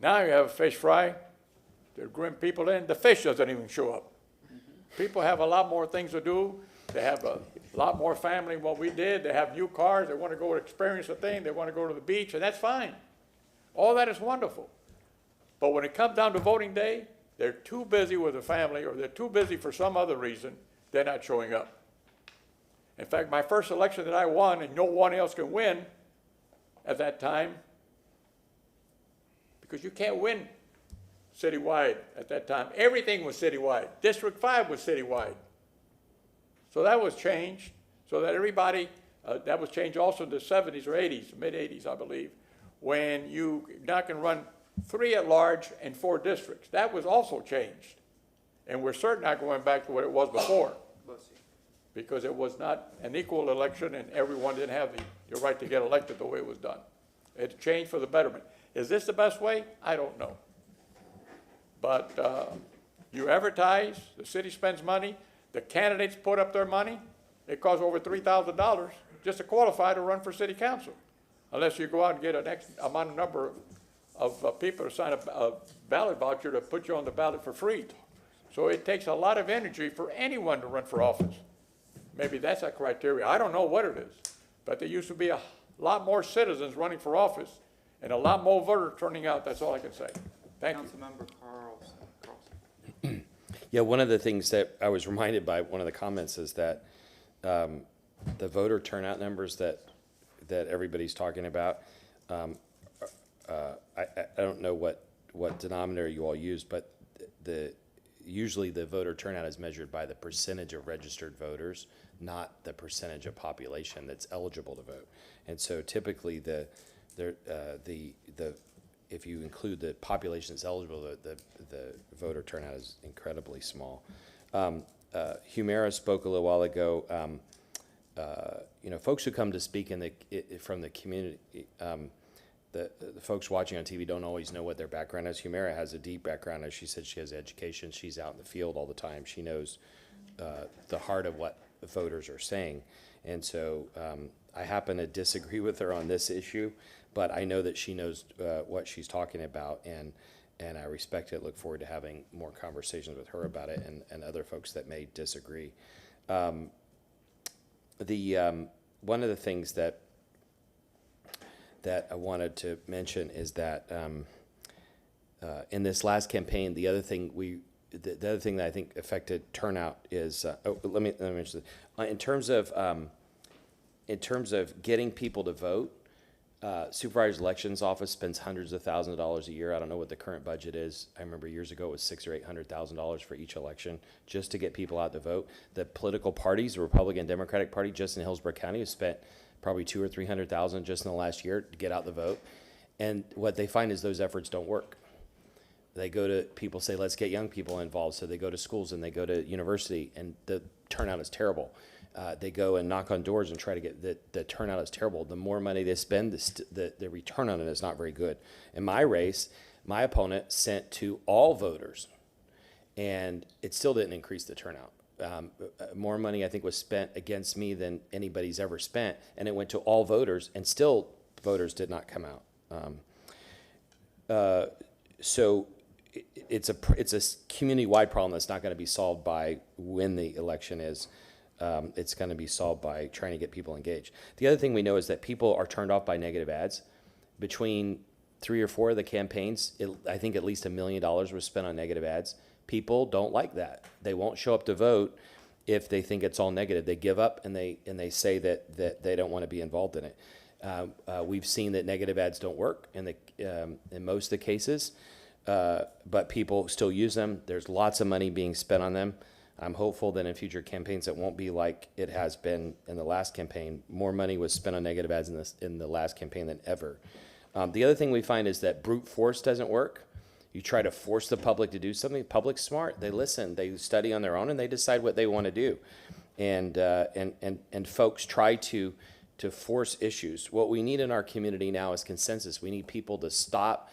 Now you have a fish fry, they bring people in, the fish doesn't even show up. People have a lot more things to do. They have a lot more family than what we did. They have new cars, they want to go experience a thing, they want to go to the beach, and that's fine. All that is wonderful. But when it comes down to voting day, they're too busy with the family, or they're too busy for some other reason, they're not showing up. In fact, my first election that I won, and no one else can win at that time, because you can't win citywide at that time. Everything was citywide. District 5 was citywide. So that was changed, so that everybody, that was changed also in the 70s or 80s, mid-80s, I believe, when you now can run 3 at large and 4 districts. That was also changed. And we're certainly not going back to what it was before, because it was not an equal election and everyone didn't have the right to get elected the way it was done. It changed for the betterment. Is this the best way? I don't know. But you advertise, the city spends money, the candidates put up their money. It costs over $3,000 just to qualify to run for city council, unless you go out and get an X amount of number of people to sign a ballot voucher to put you on the ballot for free. So it takes a lot of energy for anyone to run for office. Maybe that's a criteria. I don't know what it is, but there used to be a lot more citizens running for office and a lot more voters turning out. That's all I can say. Thank you. Councilmember Carlson. Yeah, one of the things that I was reminded by one of the comments is that the voter turnout numbers that everybody's talking about, I don't know what denominator you all use, but usually the voter turnout is measured by the percentage of registered voters, not the percentage of population that's eligible to vote. And so typically if you include the population that's eligible, the voter turnout is incredibly small. Humira spoke a little while ago. Folks who come to speak from the community, the folks watching on TV don't always know what their background is. Humira has a deep background. As she said, she has education. She's out in the field all the time. She knows the heart of what the voters are saying. And so I happen to disagree with her on this issue, but I know that she knows what she's talking about, and I respect it. Look forward to having more conversations with her about it and other folks that may disagree. One of the things that I wanted to mention is that in this last campaign, the other thing that I think affected turnout is let me mention this. In terms of getting people to vote, Supervisor's Elections Office spends hundreds of thousands of dollars a year. I don't know what the current budget is. I remember years ago it was $600,000 or $800,000 for each election just to get people out to vote. The political parties, the Republican and Democratic Party, just in Hillsborough County, has spent probably $200,000 or $300,000 just in the last year to get out the vote. And what they find is those efforts don't work. They go to people, say, let's get young people involved. So they go to schools and they go to university, and the turnout is terrible. They go and knock on doors and try to get the turnout is terrible. The more money they spend, the return on it is not very good. In my race, my opponent sent to all voters, and it still didn't increase the turnout. More money, I think, was spent against me than anybody's ever spent, and it went to all voters, and still voters did not come out. So it's a community-wide problem that's not going to be solved by when the election is. It's going to be solved by trying to get people engaged. The other thing we know is that people are turned off by negative ads. Between 3 or 4 of the campaigns, I think at least $1 million was spent on negative ads. People don't like that. They won't show up to vote if they think it's all negative. They give up and they say that they don't want to be involved in it. We've seen that negative ads don't work in most of the cases, but people still use them. There's lots of money being spent on them. I'm hopeful that in future campaigns it won't be like it has been in the last campaign. More money was spent on negative ads in the last campaign than ever. The other thing we find is that brute force doesn't work. You try to force the public to do something. The public's smart. They listen. They study on their own, and they decide what they want to do. And folks try to force issues. What we need in our community now is consensus. We need people to stop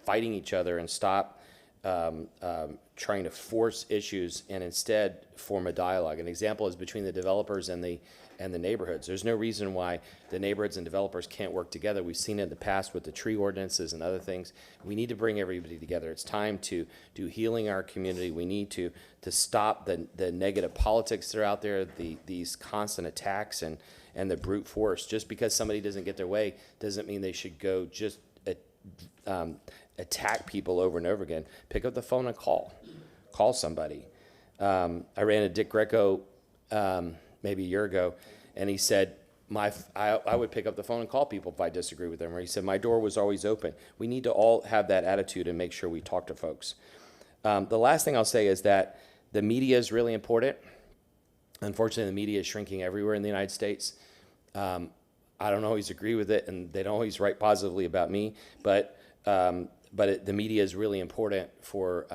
fighting each other and stop trying to force issues and instead form a dialogue. An example is between the developers and the neighborhoods. There's no reason why the neighborhoods and developers can't work together. We've seen it in the past with the tree ordinances and other things. We need to bring everybody together. It's time to do healing our community. We need to stop the negative politics that are out there, these constant attacks and the brute force. Just because somebody doesn't get their way doesn't mean they should go just attack people over and over again. Pick up the phone and call somebody. I ran a Dick Greco maybe a year ago, and he said, I would pick up the phone and call people if I disagree with them. Or he said, my door was always open. We need to all have that attitude and make sure we talk to folks. The last thing I'll say is that the media is really important. Unfortunately, the media is shrinking everywhere in the United States. I don't always agree with it, and they don't always write positively about me, but the media is really important for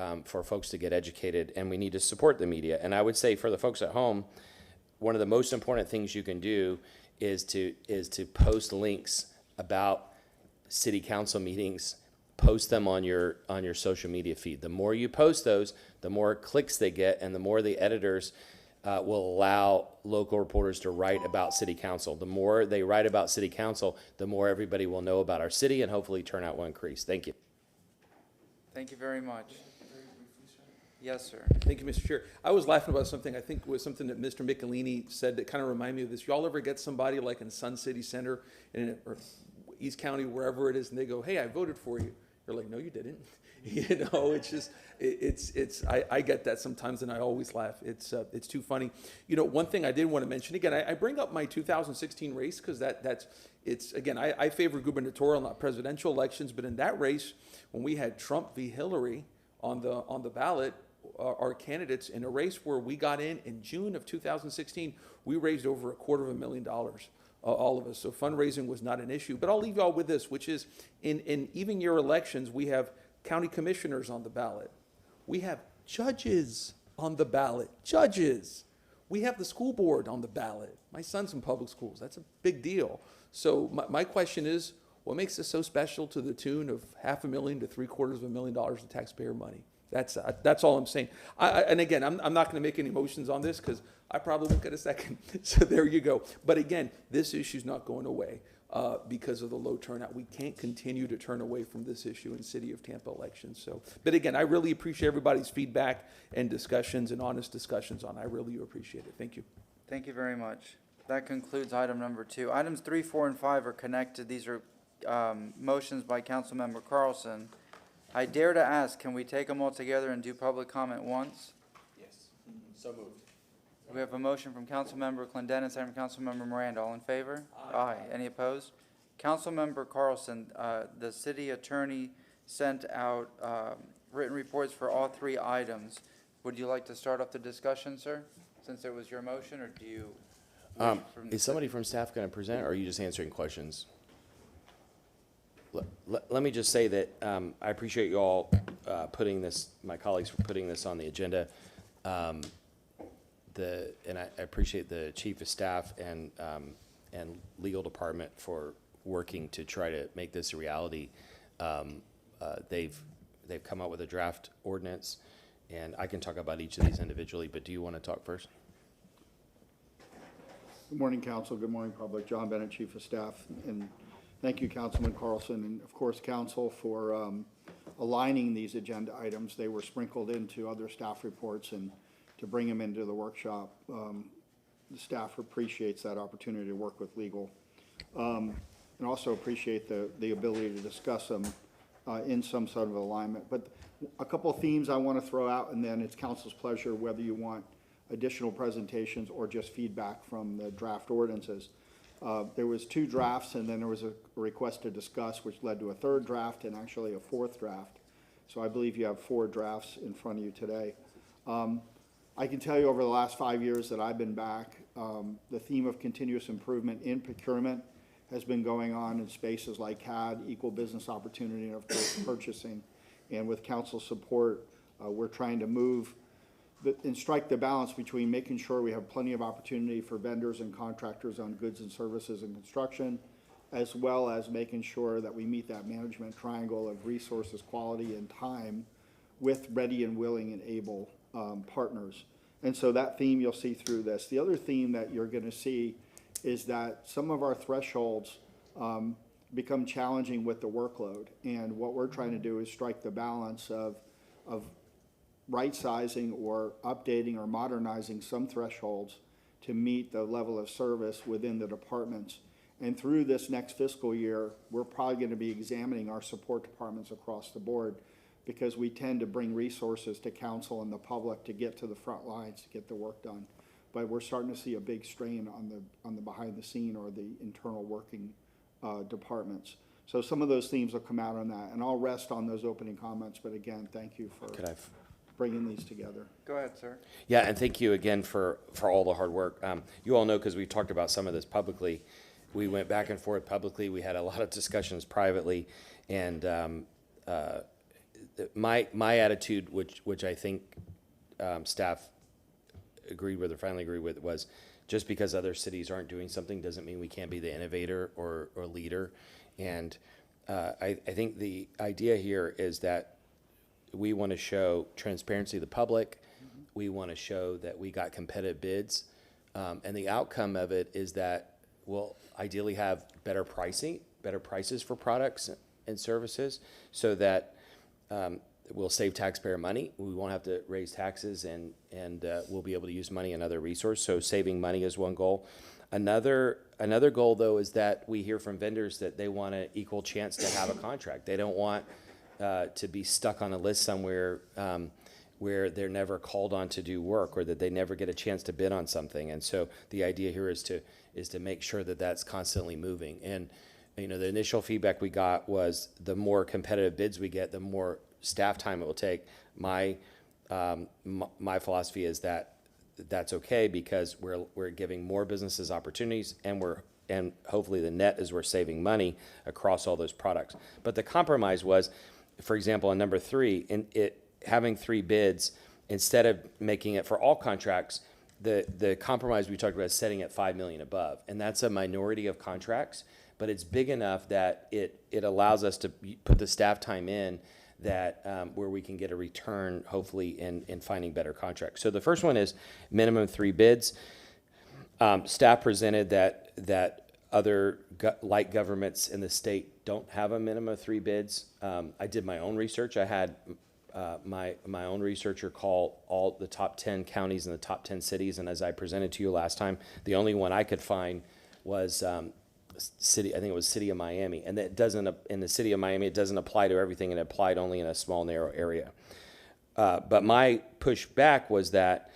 folks to get educated, and we need to support the media. And I would say for the folks at home, one of the most important things you can do is to post links about city council meetings. Post them on your social media feed. The more you post those, the more clicks they get, and the more the editors will allow local reporters to write about city council. The more they write about city council, the more everybody will know about our city, and hopefully turnout will increase. Thank you. Thank you very much. Yes, sir. Thank you, Mr. Chair. I was laughing about something, I think was something that Mr. Michelini said that kind of reminded me of this. Y'all ever get somebody like in Sun City Center or East County, wherever it is, and they go, hey, I voted for you. You're like, no, you didn't. You know, it's just, I get that sometimes, and I always laugh. It's too funny. You know, one thing I did want to mention, again, I bring up my 2016 race because again, I favor gubernatorial, not presidential elections, but in that race, when we had Trump v. Hillary on the ballot, our candidates in a race where we got in June of 2016, we raised over $250,000. All of us. So fundraising was not an issue. But I'll leave y'all with this, which is in even year elections, we have county commissioners on the ballot. We have judges on the ballot. Judges. We have the school board on the ballot. My son's in public schools. That's a big deal. So my question is, what makes this so special to the tune of $500,000 to $750,000 of taxpayer money? That's all I'm saying. And again, I'm not going to make any motions on this because I probably won't get a second. So there you go. But again, this issue's not going away because of the low turnout. We can't continue to turn away from this issue in City of Tampa elections. So, but again, I really appreciate everybody's feedback and discussions and honest discussions on it. I really appreciate it. Thank you. Thank you very much. That concludes item number 2. Items 3, 4, and 5 are connected. These are motions by Councilmember Carlson. I dare to ask, can we take them all together and do public comment once? Yes. So moved. We have a motion from Councilmember Clendenin, second from Councilmember Miranda. All in favor? Aye. Any opposed? Councilmember Carlson, the city attorney sent out written reports for all 3 items. Would you like to start off the discussion, sir, since it was your motion, or do you? Is somebody from staff going to present, or are you just answering questions? Let me just say that I appreciate you all my colleagues for putting this on the agenda. And I appreciate the chief of staff and legal department for working to try to make this a reality. They've come up with a draft ordinance, and I can talk about each of these individually, but do you want to talk first? Good morning, council. Good morning, public. John Bennett, chief of staff, and thank you, Councilman Carlson, and of course, council, for aligning these agenda items. They were sprinkled into other staff reports, and to bring them into the workshop, the staff appreciates that opportunity to work with legal, and also appreciate the ability to discuss them in some sort of alignment. But a couple of themes I want to throw out, and then it's council's pleasure whether you want additional presentations or just feedback from the draft ordinances. There was 2 drafts, and then there was a request to discuss, which led to a 3rd draft and actually a 4th draft. So I believe you have 4 drafts in front of you today. I can tell you over the last 5 years that I've been back, the theme of continuous improvement in procurement has been going on in spaces like CAD, equal business opportunity, and of course purchasing. And with council support, we're trying to move and strike the balance between making sure we have plenty of opportunity for vendors and contractors on goods and services and construction, as well as making sure that we meet that management triangle of resources, quality, and time with ready and willing and able partners. And so that theme you'll see through this. The other theme that you're going to see is that some of our thresholds become challenging with the workload. And what we're trying to do is strike the balance of right-sizing or updating or modernizing some thresholds to meet the level of service within the departments. And through this next fiscal year, we're probably going to be examining our support departments across the board, because we tend to bring resources to council and the public to get to the front lines to get the work done. But we're starting to see a big strain on the behind the scene or the internal working departments. So some of those themes will come out on that, and I'll rest on those opening comments. But again, thank you for bringing these together. Go ahead, sir. Yeah, and thank you again for all the hard work. You all know, because we talked about some of this publicly, we went back and forth publicly. We had a lot of discussions privately, and my attitude, which I think staff agreed with or finally agreed with, was just because other cities aren't doing something doesn't mean we can't be the innovator or leader. And I think the idea here is that we want to show transparency to the public. We want to show that we got competitive bids. And the outcome of it is that we'll ideally have better prices for products and services, so that we'll save taxpayer money. We won't have to raise taxes, and we'll be able to use money in other resources. So saving money is one goal. Another goal, though, is that we hear from vendors that they want an equal chance to have a contract. They don't want to be stuck on a list somewhere where they're never called on to do work, or that they never get a chance to bid on something. And so the idea here is to make sure that that's constantly moving. And the initial feedback we got was the more competitive bids we get, the more staff time it will take. My philosophy is that that's okay, because we're giving more businesses opportunities, and hopefully the net is we're saving money across all those products. But the compromise was, for example, on number 3, having 3 bids, instead of making it for all contracts, the compromise we talked about is setting at $5 million above, and that's a minority of contracts, but it's big enough that it allows us to put the staff time in that where we can get a return, hopefully, in finding better contracts. So the first one is minimum 3 bids. Staff presented that other like governments in the state don't have a minimum of 3 bids. I did my own research. I had my own researcher call all the top 10 counties and the top 10 cities, and as I presented to you last time, the only one I could find was city. I think it was City of Miami, and that doesn't, in the City of Miami, it doesn't apply to everything, and it applied only in a small, narrow area. But my pushback was that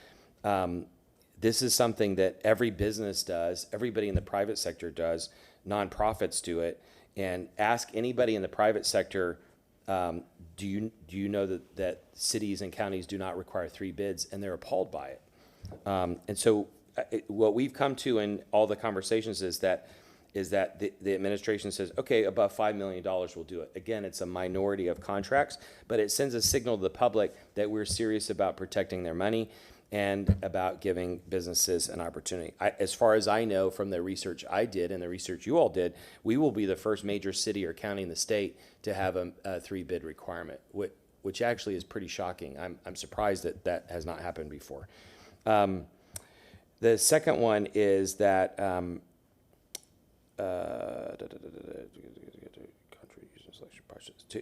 this is something that every business does, everybody in the private sector does, nonprofits do it, and ask anybody in the private sector, do you know that cities and counties do not require 3 bids, and they're appalled by it. And so what we've come to in all the conversations is that the administration says, okay, above $5 million we'll do it. Again, it's a minority of contracts, but it sends a signal to the public that we're serious about protecting their money and about giving businesses an opportunity. As far as I know from the research I did and the research you all did, we will be the first major city or county in the state to have a 3-bid requirement, which actually is pretty shocking. I'm surprised that has not happened before. The second one is that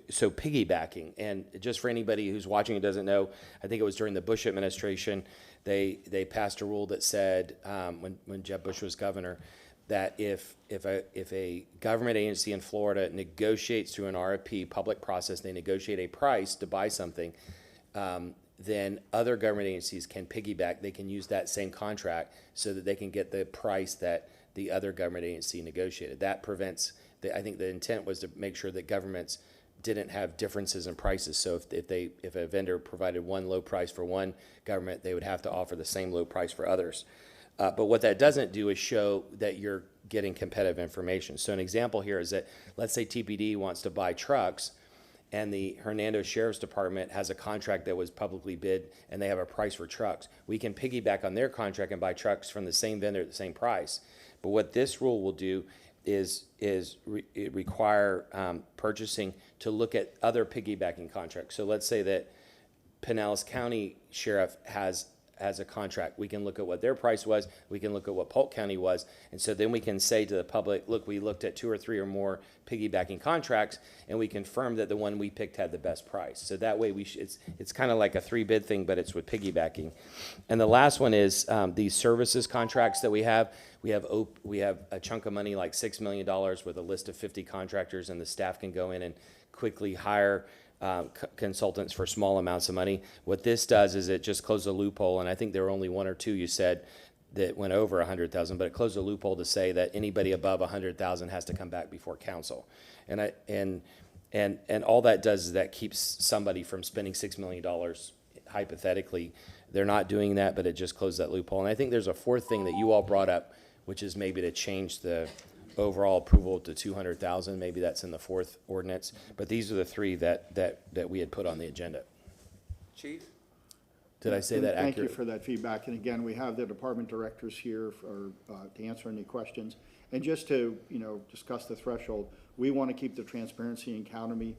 so piggybacking, and just for anybody who's watching and doesn't know, I think it was during the Bush administration, they passed a rule that said, when Jeb Bush was governor, that if a government agency in Florida negotiates through an RFP public process, they negotiate a price to buy something, then other government agencies can piggyback. They can use that same contract so that they can get the price that the other government agency negotiated. That prevents, I think the intent was to make sure that governments didn't have differences in prices. So if a vendor provided one low price for one government, they would have to offer the same low price for others. But what that doesn't do is show that you're getting competitive information. So an example here is that, let's say TPD wants to buy trucks, and the Hernando Sheriff's Department has a contract that was publicly bid, and they have a price for trucks. We can piggyback on their contract and buy trucks from the same vendor at the same price. But what this rule will do is require purchasing to look at other piggybacking contracts. So let's say that Pinellas County Sheriff has a contract. We can look at what their price was, we can look at what Polk County was, and so then we can say to the public, look, we looked at 2 or 3 or more piggybacking contracts, and we confirmed that the one we picked had the best price. So that way it's kind of like a 3-bid thing, but it's with piggybacking. And the last one is these services contracts that we have. We have a chunk of money, like $6 million, with a list of 50 contractors, and the staff can go in and quickly hire consultants for small amounts of money. What this does is it just closed a loophole, and I think there were only 1 or 2 you said that went over 100,000, but it closed a loophole to say that anybody above 100,000 has to come back before council. And all that does is that keeps somebody from spending $6 million hypothetically. They're not doing that, but it just closed that loophole. And I think there's a 4th thing that you all brought up, which is maybe to change the overall approval to 200,000. Maybe that's in the 4th ordinance. But these are the 3 that we had put on the agenda. Chief? Did I say that accurate? Thank you for that feedback. And again, we have the department directors here to answer any questions. And just to, discuss the threshold, we want to keep the transparency and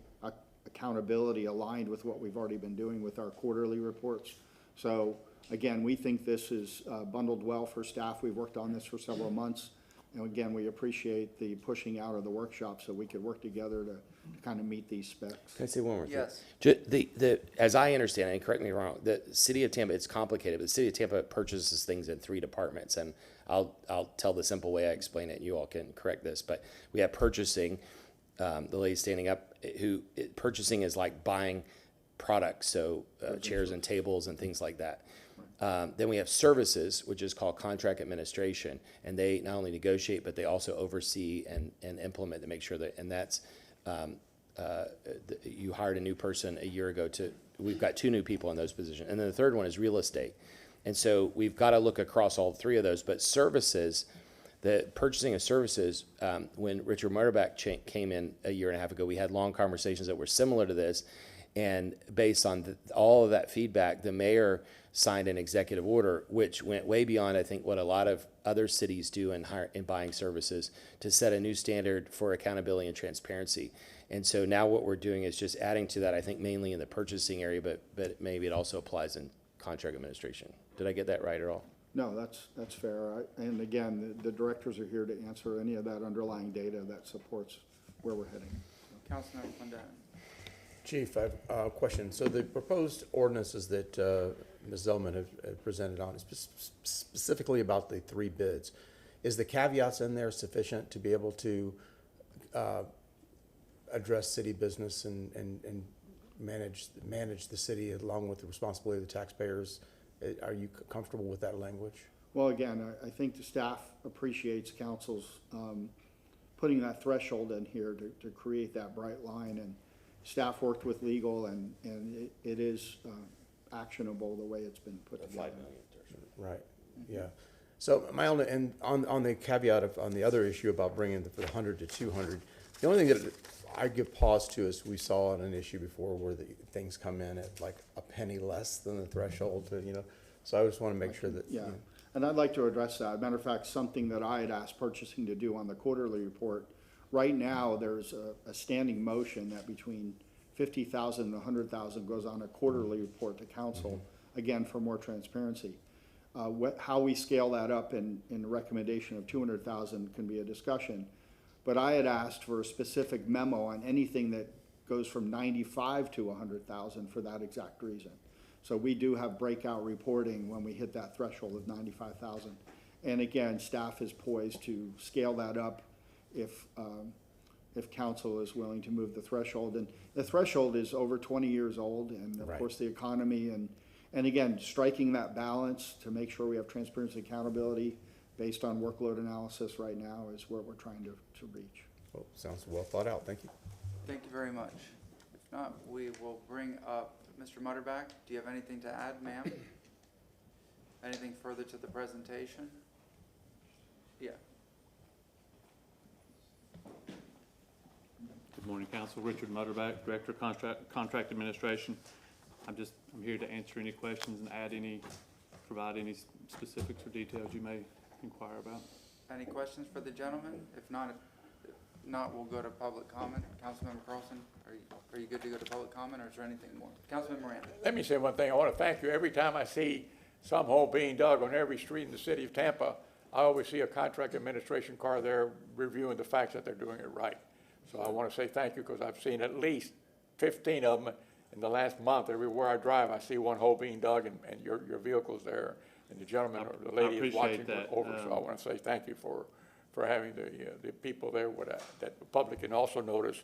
accountability aligned with what we've already been doing with our quarterly reports. So again, we think this is bundled well for staff. We've worked on this for several months. And again, we appreciate the pushing out of the workshop so we could work together to kind of meet these specs. Can I say one more thing? Yes. As I understand it, and correct me if I'm wrong, the city of Tampa, it's complicated, but the city of Tampa purchases things in 3 departments. And I'll tell the simple way I explain it, and you all can correct this. But we have purchasing, the lady standing up, purchasing is like buying products, so chairs and tables and things like that. Then we have services, which is called contract administration, and they not only negotiate, but they also oversee and implement to make sure that, and that's, you hired a new person a year ago we've got 2 new people in those positions. And then the 3rd one is real estate. And so we've got to look across all 3 of those, but services, the purchasing of services, when Richard Mutterback came in a year and a half ago, we had long conversations that were similar to this. And based on all of that feedback, the mayor signed an executive order, which went way beyond, I think, what a lot of other cities do in buying services, to set a new standard for accountability and transparency. And so now what we're doing is just adding to that, I think mainly in the purchasing area, but maybe it also applies in contract administration. Did I get that right at all? No, that's fair. And again, the directors are here to answer any of that underlying data that supports where we're heading. Councilman Clendenin. Chief, I have a question. So the proposed ordinances that Ms. Zellman have presented on, specifically about the 3 bids, is the caveats in there sufficient to be able to address city business and manage the city along with the responsibility of the taxpayers? Are you comfortable with that language? Well, again, I think the staff appreciates council's putting that threshold in here to create that bright line, and staff worked with legal, and it is actionable the way it's been put together. Right, yeah. So my only, and on the caveat on the other issue about bringing the 100 to 200, the only thing that I give pause to is we saw on an issue before where the things come in at like a penny less than the threshold, so I just want to make sure that. Yeah, and I'd like to address that. Matter of fact, something that I had asked purchasing to do on the quarterly report. Right now, there's a standing motion that between 50,000 and 100,000 goes on a quarterly report to council, again, for more transparency. How we scale that up in the recommendation of 200,000 can be a discussion. But I had asked for a specific memo on anything that goes from 95 to 100,000 for that exact reason. So we do have breakout reporting when we hit that threshold of 95,000. And again, staff is poised to scale that up if council is willing to move the threshold. And the threshold is over 20 years old, and of course the economy, and again, striking that balance to make sure we have transparency and accountability based on workload analysis right now is what we're trying to reach. Well, sounds well thought out. Thank you. Thank you very much. If not, we will bring up Mr. Mutterback. Do you have anything to add, ma'am? Anything further to the presentation? Yeah. Good morning, Council. Richard Mutterback, Director of Contract Administration. I'm here to answer any questions and provide any specifics or details you may inquire about. Any questions for the gentleman? If not, not, we'll go to public comment. Councilmember Carlson, are you good to go to public comment, or is there anything more? Councilman Miranda. Let me say one thing. I want to thank you. Every time I see some hole being dug on every street in the city of Tampa, I always see a contract administration car there reviewing the facts that they're doing it right. So I want to say thank you, because I've seen at least 15 of them in the last month. Everywhere I drive, I see one hole being dug, and your vehicle's there, and the gentleman or the lady is watching appreciate that. over. So I want to say thank you for having the people there with that the public can also notice.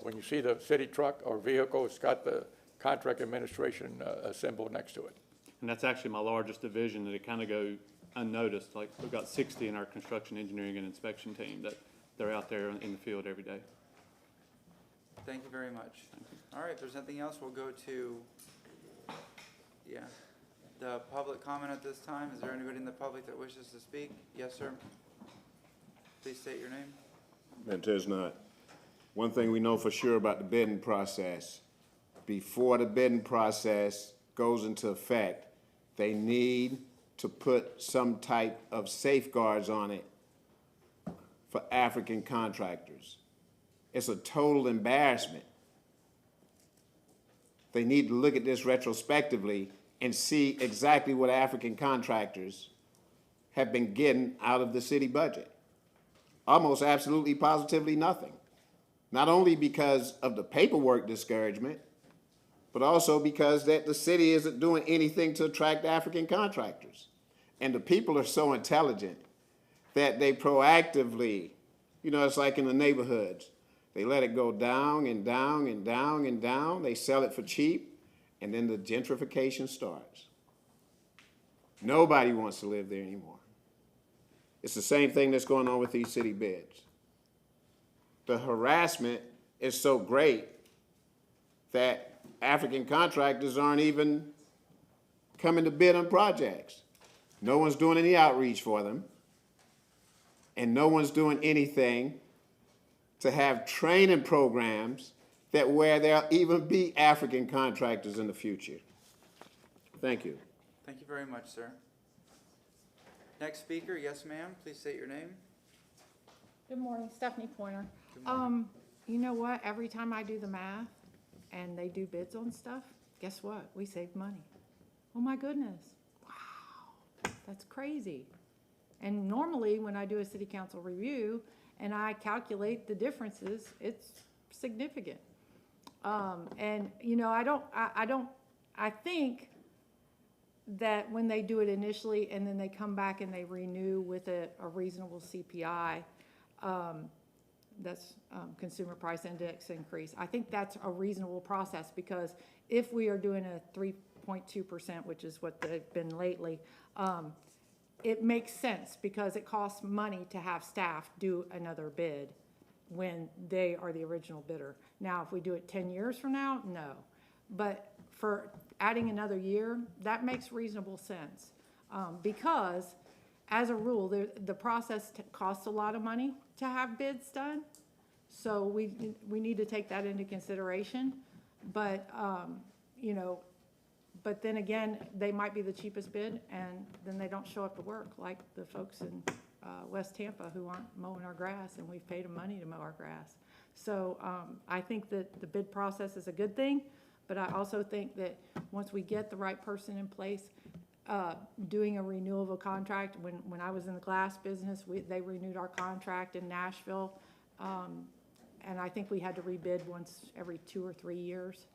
When you see the city truck or vehicle, it's got the contract administration symbol next to it. And that's actually my largest division, that it kind of go unnoticed. Like, we've got 60 in our construction engineering and inspection team that they're out there in the field every day. Thank you very much. All right, if there's nothing else, we'll go to, the public comment at this time. Is there anybody in the public that wishes to speak? Yes, sir. Please state your name. There's not. One thing we know for sure about the bidding process, before the bidding process goes into effect, they need to put some type of safeguards on it for African contractors. It's a total embarrassment. They need to look at this retrospectively and see exactly what African contractors have been getting out of the city budget. Almost absolutely positively nothing. Not only because of the paperwork discouragement, but also because that the city isn't doing anything to attract African contractors. And the people are so intelligent that they proactively, it's like in the neighborhoods, they let it go down and down and down and down. They sell it for cheap, and then the gentrification starts. Nobody wants to live there anymore. It's the same thing that's going on with these city bids. The harassment is so great that African contractors aren't even coming to bid on projects. No one's doing any outreach for them, and no one's doing anything to have training programs that where there'll even be African contractors in the future. Thank you. Thank you very much, sir. Next speaker, yes, ma'am. Please state your name. Good morning, Stephanie Pointer. Good morning. You know what? Every time I do the math and they do bids on stuff, guess what? We save money. Oh my goodness. Wow, that's crazy. And normally when I do a city council review and I calculate the differences, it's significant. And I think that when they do it initially and then they come back and they renew with a reasonable CPI, that's consumer price index increase. I think that's a reasonable process, because if we are doing a 3.2%, which is what they've been lately, it makes sense because it costs money to have staff do another bid when they are the original bidder. Now, if we do it 10 years from now, no. But for adding another year, that makes reasonable sense. Because as a rule, the process costs a lot of money to have bids done. So we need to take that into consideration. But, but then again, they might be the cheapest bid and then they don't show up to work, like the folks in West Tampa who aren't mowing our grass, and we've paid them money to mow our grass. So I think that the bid process is a good thing, but I also think that once we get the right person in place, doing a renewal of a contract, when I was in the glass business, they renewed our contract in Nashville, and I think we had to rebid once every 2 or 3 years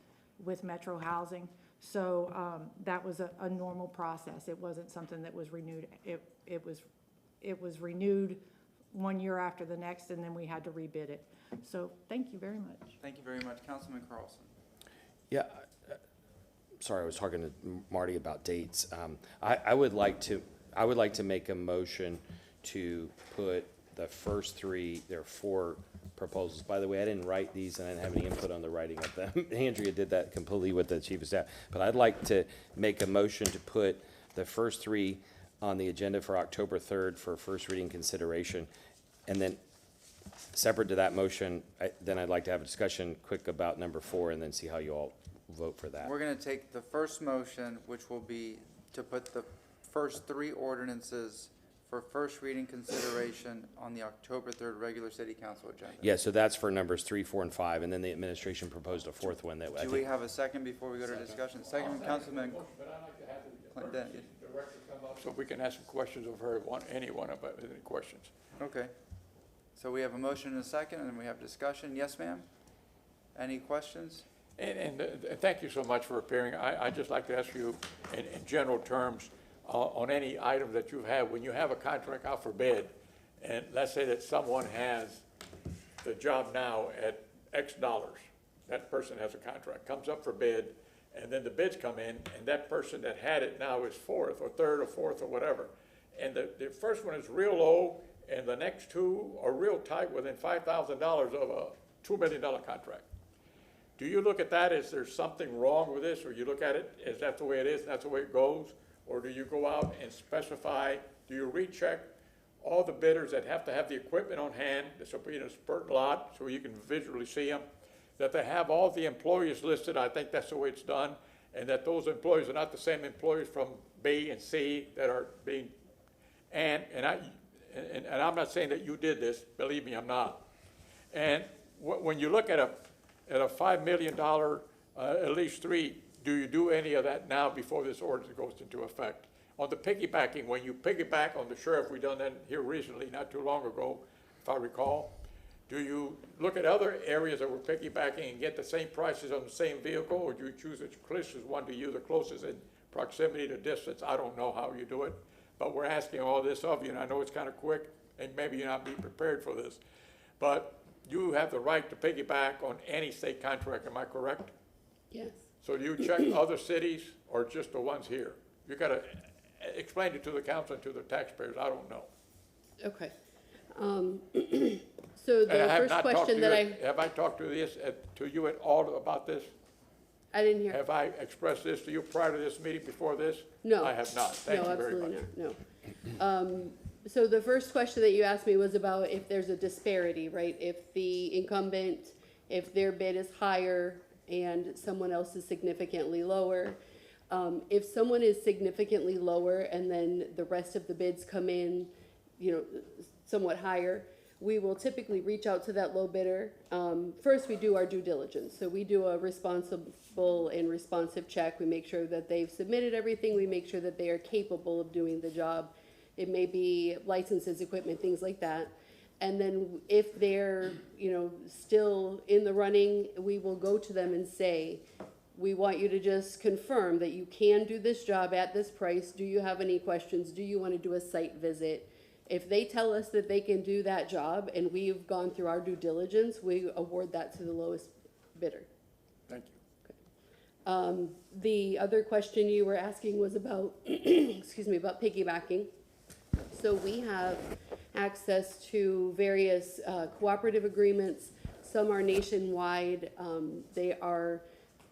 with Metro Housing. So that was a normal process. It wasn't something that was renewed. It was renewed 1 year after the next, and then we had to rebid it. So thank you very much. Thank you very much. Councilman Carlson. Yeah, sorry, I was talking to Marty about dates. I would like to make a motion to put the first three, there are 4 proposals. By the way, I didn't write these and I didn't have any input on the writing of them. Andrea did that completely with the chief of staff. But I'd like to make a motion to put the first 3 on the agenda for October 3rd for first reading consideration. And then separate to that motion, then I'd like to have a discussion quick about number 4 and then see how you all vote for that. We're going to take the first motion, which will be to put the first 3 ordinances for first reading consideration on the October 3rd regular city council agenda. Yeah, so that's for numbers 3, 4, and 5, and then the administration proposed a fourth one that I Do we think, have a second before we go to discussion? Second from Councilman Clendenin. Director come up so we can ask some questions of her, any one of us, any questions. Okay. So we have a motion and a second, and we have discussion. Yes, ma'am? Any questions? And thank you so much for appearing. I'd just like to ask you, in general terms, on any item that you have, when you have a contract out for bid, and let's say that someone has the job now at X dollars, that person has a contract, comes up for bid, and then the bids come in, and that person that had it now is fourth, or third, or fourth, or whatever. And the first one is real low, and the next two are real tight, within $5,000 of a $2 million contract. Do you look at that as there's something wrong with this, or you look at it as that's the way it is, and that's the way it goes? Or do you go out and specify, do you recheck all the bidders that have to have the equipment on hand, this will be in a spurt lot, so you can visually see them, that they have all the employees listed? I think that's the way it's done, and that those employees are not the same employees from B and C that are being, and I'm not saying that you did this, believe me, I'm not. And when you look at a $5 million, at least 3, do you do any of that now before this ordinance goes into effect? On the piggybacking, when you piggyback on the sheriff, we done that here recently, not too long ago, if I recall. Do you look at other areas that we're piggybacking and get the same prices on the same vehicle, or do you choose the closest one to you, the closest in proximity to distance? I don't know how you do it, but we're asking all this of you, and I know it's kind of quick, and maybe you're not being prepared for this. But you have the right to piggyback on any state contract, am I correct? Yes. So do you check other cities or just the ones here? You gotta explain it to the council and to the taxpayers, I don't know. Okay. So the And I have first not talked question to that you, have I talked to you at all about this? I didn't hear. Have I expressed this to you prior to this meeting, before this? No. I have not, thank you very much. No, absolutely not, no. So the first question that you asked me was about if there's a disparity, right? If the incumbent, if their bid is higher and someone else is significantly lower. If someone is significantly lower and then the rest of the bids come in, somewhat higher, we will typically reach out to that low bidder. First, we do our due diligence. So we do a responsible and responsive check. We make sure that they've submitted everything. We make sure that they are capable of doing the job. It may be licenses, equipment, things like that. And then if they're, still in the running, we will go to them and say, we want you to just confirm that you can do this job at this price. Do you have any questions? Do you want to do a site visit? If they tell us that they can do that job and we've gone through our due diligence, we award that to the lowest bidder. Thank you. Okay. The other question you were asking was about, about piggybacking. So we have access to various cooperative agreements. Some are nationwide.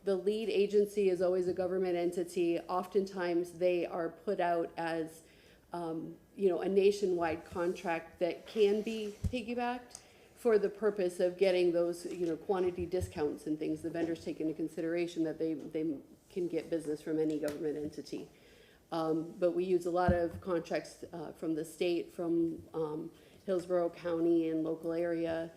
The lead agency is always a government entity. Oftentimes they are put out as, a nationwide contract that can be piggybacked for the purpose of getting those, quantity discounts and things. The vendors take into consideration that they can get business from any government entity. But we use a lot of contracts from the state, from Hillsborough County and local area.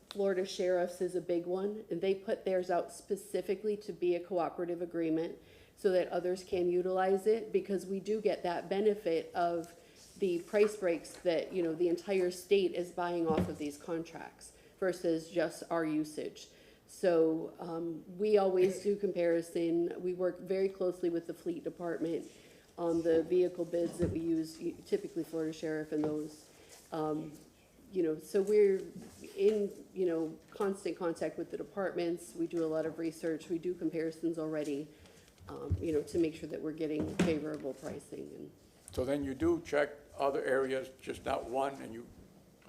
Florida Sheriff's is a big one, and they put theirs out specifically to be a cooperative agreement so that others can utilize it, because we do get that benefit of the price breaks that, the entire state is buying off of these contracts versus just our usage. So we always do comparison. We work very closely with the fleet department on the vehicle bids that we use, typically Florida Sheriff and those. So we're in, constant contact with the departments. We do a lot of research. We do comparisons already, to make sure that we're getting favorable pricing. And So then you do check other areas, just not one, and you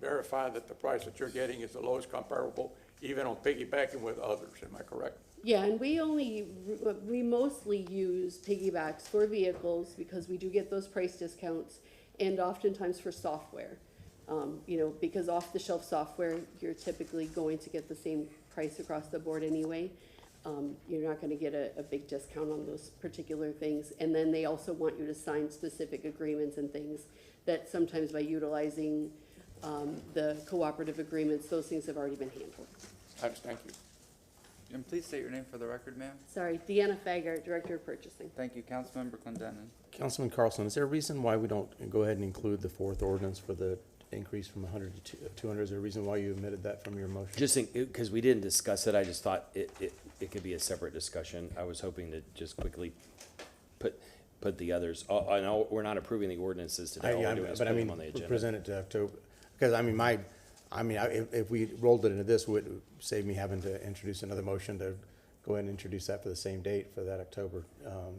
verify that the price that you're getting is the lowest comparable, even on piggybacking with others, am I correct? yeah, and we mostly use piggybacks for vehicles because we do get those price discounts, and oftentimes for software. Because off-the-shelf software, you're typically going to get the same price across the board anyway. You're not gonna get a big discount on those particular things. And then they also want you to sign specific agreements and things that sometimes by utilizing, the cooperative agreements, those things have already been handled. Thank you. And please state your name for the record, ma'am. Sorry, Deanna Faggart, Director of Purchasing. Thank you, Councilmember Clendenin. Councilman Carlson, is there a reason why we don't go ahead and include the fourth ordinance for the increase from 100 to 200? Is there a reason why you omitted that from your motion? Just think, because we didn't discuss it, I just thought it could be a separate discussion. I was hoping to just quickly put the others, I know we're not approving the ordinances today. All we're doing is But I putting mean, them on the agenda. present it to October, because I mean, if we rolled it into this, would it save me having to introduce another motion to go ahead and introduce that for the same date for that October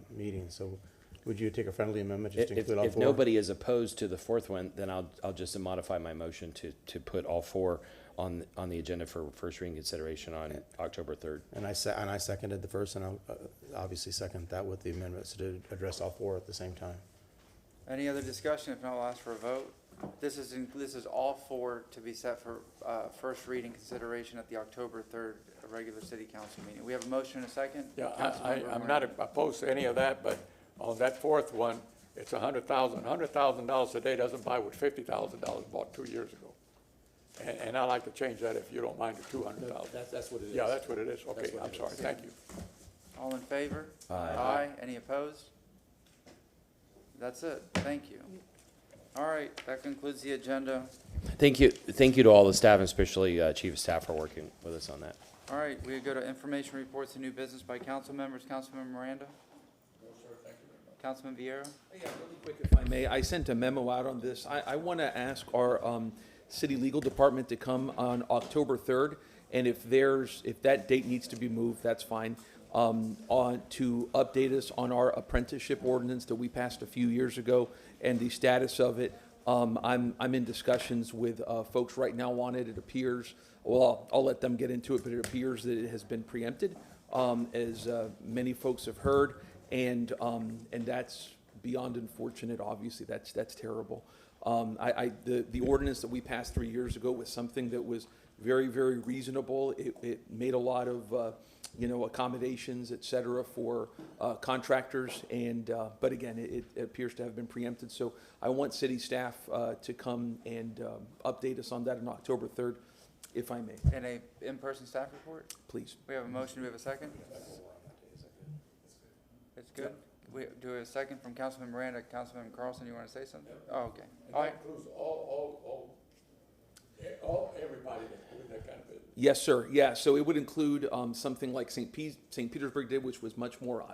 meeting. So would you take a friendly amendment just to include all four? If nobody is opposed to the fourth one, then I'll just modify my motion to put all four on the agenda for first reading consideration on October 3rd. And I seconded the first, and I'll obviously second that with the amendments to address all four at the same time. Any other discussion? If not, I'll ask for a vote. This is all four to be set for first reading consideration at the October 3rd regular city council meeting. We have a motion and a second? Yeah, Councilmember I'm Moran. not opposed to any of that, but on that fourth one, it's $100,000. $100,000 today doesn't buy what $50,000 bought 2 years ago. And I'd like to change that, if you don't mind, to $200,000. That's what it is. Yeah, that's what it is. Okay, I'm sorry. Thank you. All in favor? Aye. Any opposed? That's it. Thank you. All right, that concludes the agenda. Thank you to all the staff, and especially Chief of Staff for working with us on that. All right, we go to information reports and new business by council members. Councilmember Miranda? No, sir, thank you very much. Councilman Vieira? Yeah, really quick, if I may, I sent a memo out on this. I want to ask our city legal department to come on October 3rd, and if that date needs to be moved, that's fine, to update us on our apprenticeship ordinance that we passed a few years ago and the status of it. I'm in discussions with folks right now on it. It appears, well, I'll let them get into it, but it appears that it has been preempted, as many folks have heard, and that's beyond unfortunate. Obviously, that's terrible. The ordinance that we passed 3 years ago was something that was very, very reasonable. It made a lot of accommodations, et cetera, for contractors, but again, it appears to have been preempted. So I want city staff to come and update us on that on October 3rd, if I may. And a in-person staff report? Please. We have a motion. Do we have a second? It's good. We do a second from Councilman Miranda. Councilman Carlson, you want to say something? Oh, okay. And All that right. includes everybody that's doing that kind of business. Yes, sir. Yeah, so it would include something like St. Petersburg did, which was much more,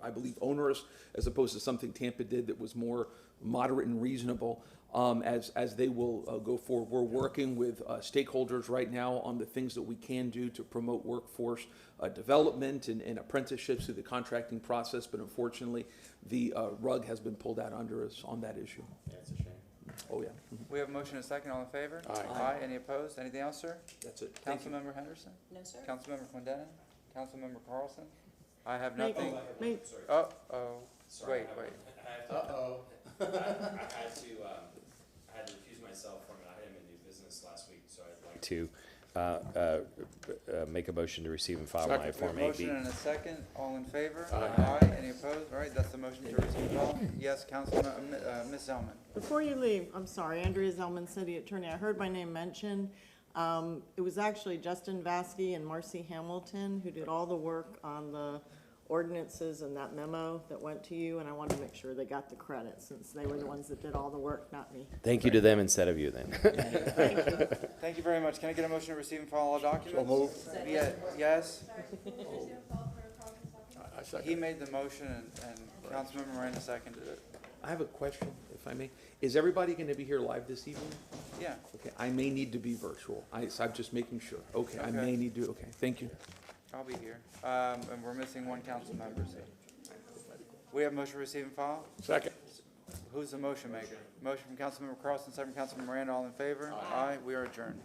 I believe, onerous, as opposed to something Tampa did that was more moderate and reasonable. As they will go forward, we're working with stakeholders right now on the things that we can do to promote workforce development and apprenticeships through the contracting process. But unfortunately, the rug has been pulled out under us on that issue. Yeah, it's a shame. Oh, yeah. We have a motion and a second. All in favor? Aye. Any opposed? Anything else, sir? That's it. Thank you. Councilmember Henderson? No, sir. Councilmember Clendenin? Councilmember Carlson? I have May- nothing. may- Wait. I had to recuse myself from an item in new business last week, so I'd like to make a motion to receive and file my Second. Form We have a 8B. motion and a second. All in favor? Aye. Any opposed? All right, that's the motion to receive and file. Yes, Ms. Zellman? Before you leave, I'm sorry, Andrea Zellman, City Attorney. I heard my name mentioned. It was actually Justin Vasky and Marcy Hamilton who did all the work on the ordinances and that memo that went to you, and I wanted to make sure they got the credit since they were the ones that did all the work, not me. Thank you to them instead of you, then. Thank you very much. Can I get a motion to receive and file all documents? So moved. Yes? I second. He made the motion and Councilmember Miranda seconded it. I have a question, if I may. Is everybody going to be here live this evening? Yeah. Okay, I may need to be virtual. I'm just making sure. Okay, I Okay. may need to, okay, thank you. I'll be here. And we're missing one council member, so. We have motion to receive and file? Second. Who's the motion maker? Motion from Councilmember Carlson, second from Councilmember Miranda. All in favor? Aye. We are adjourned.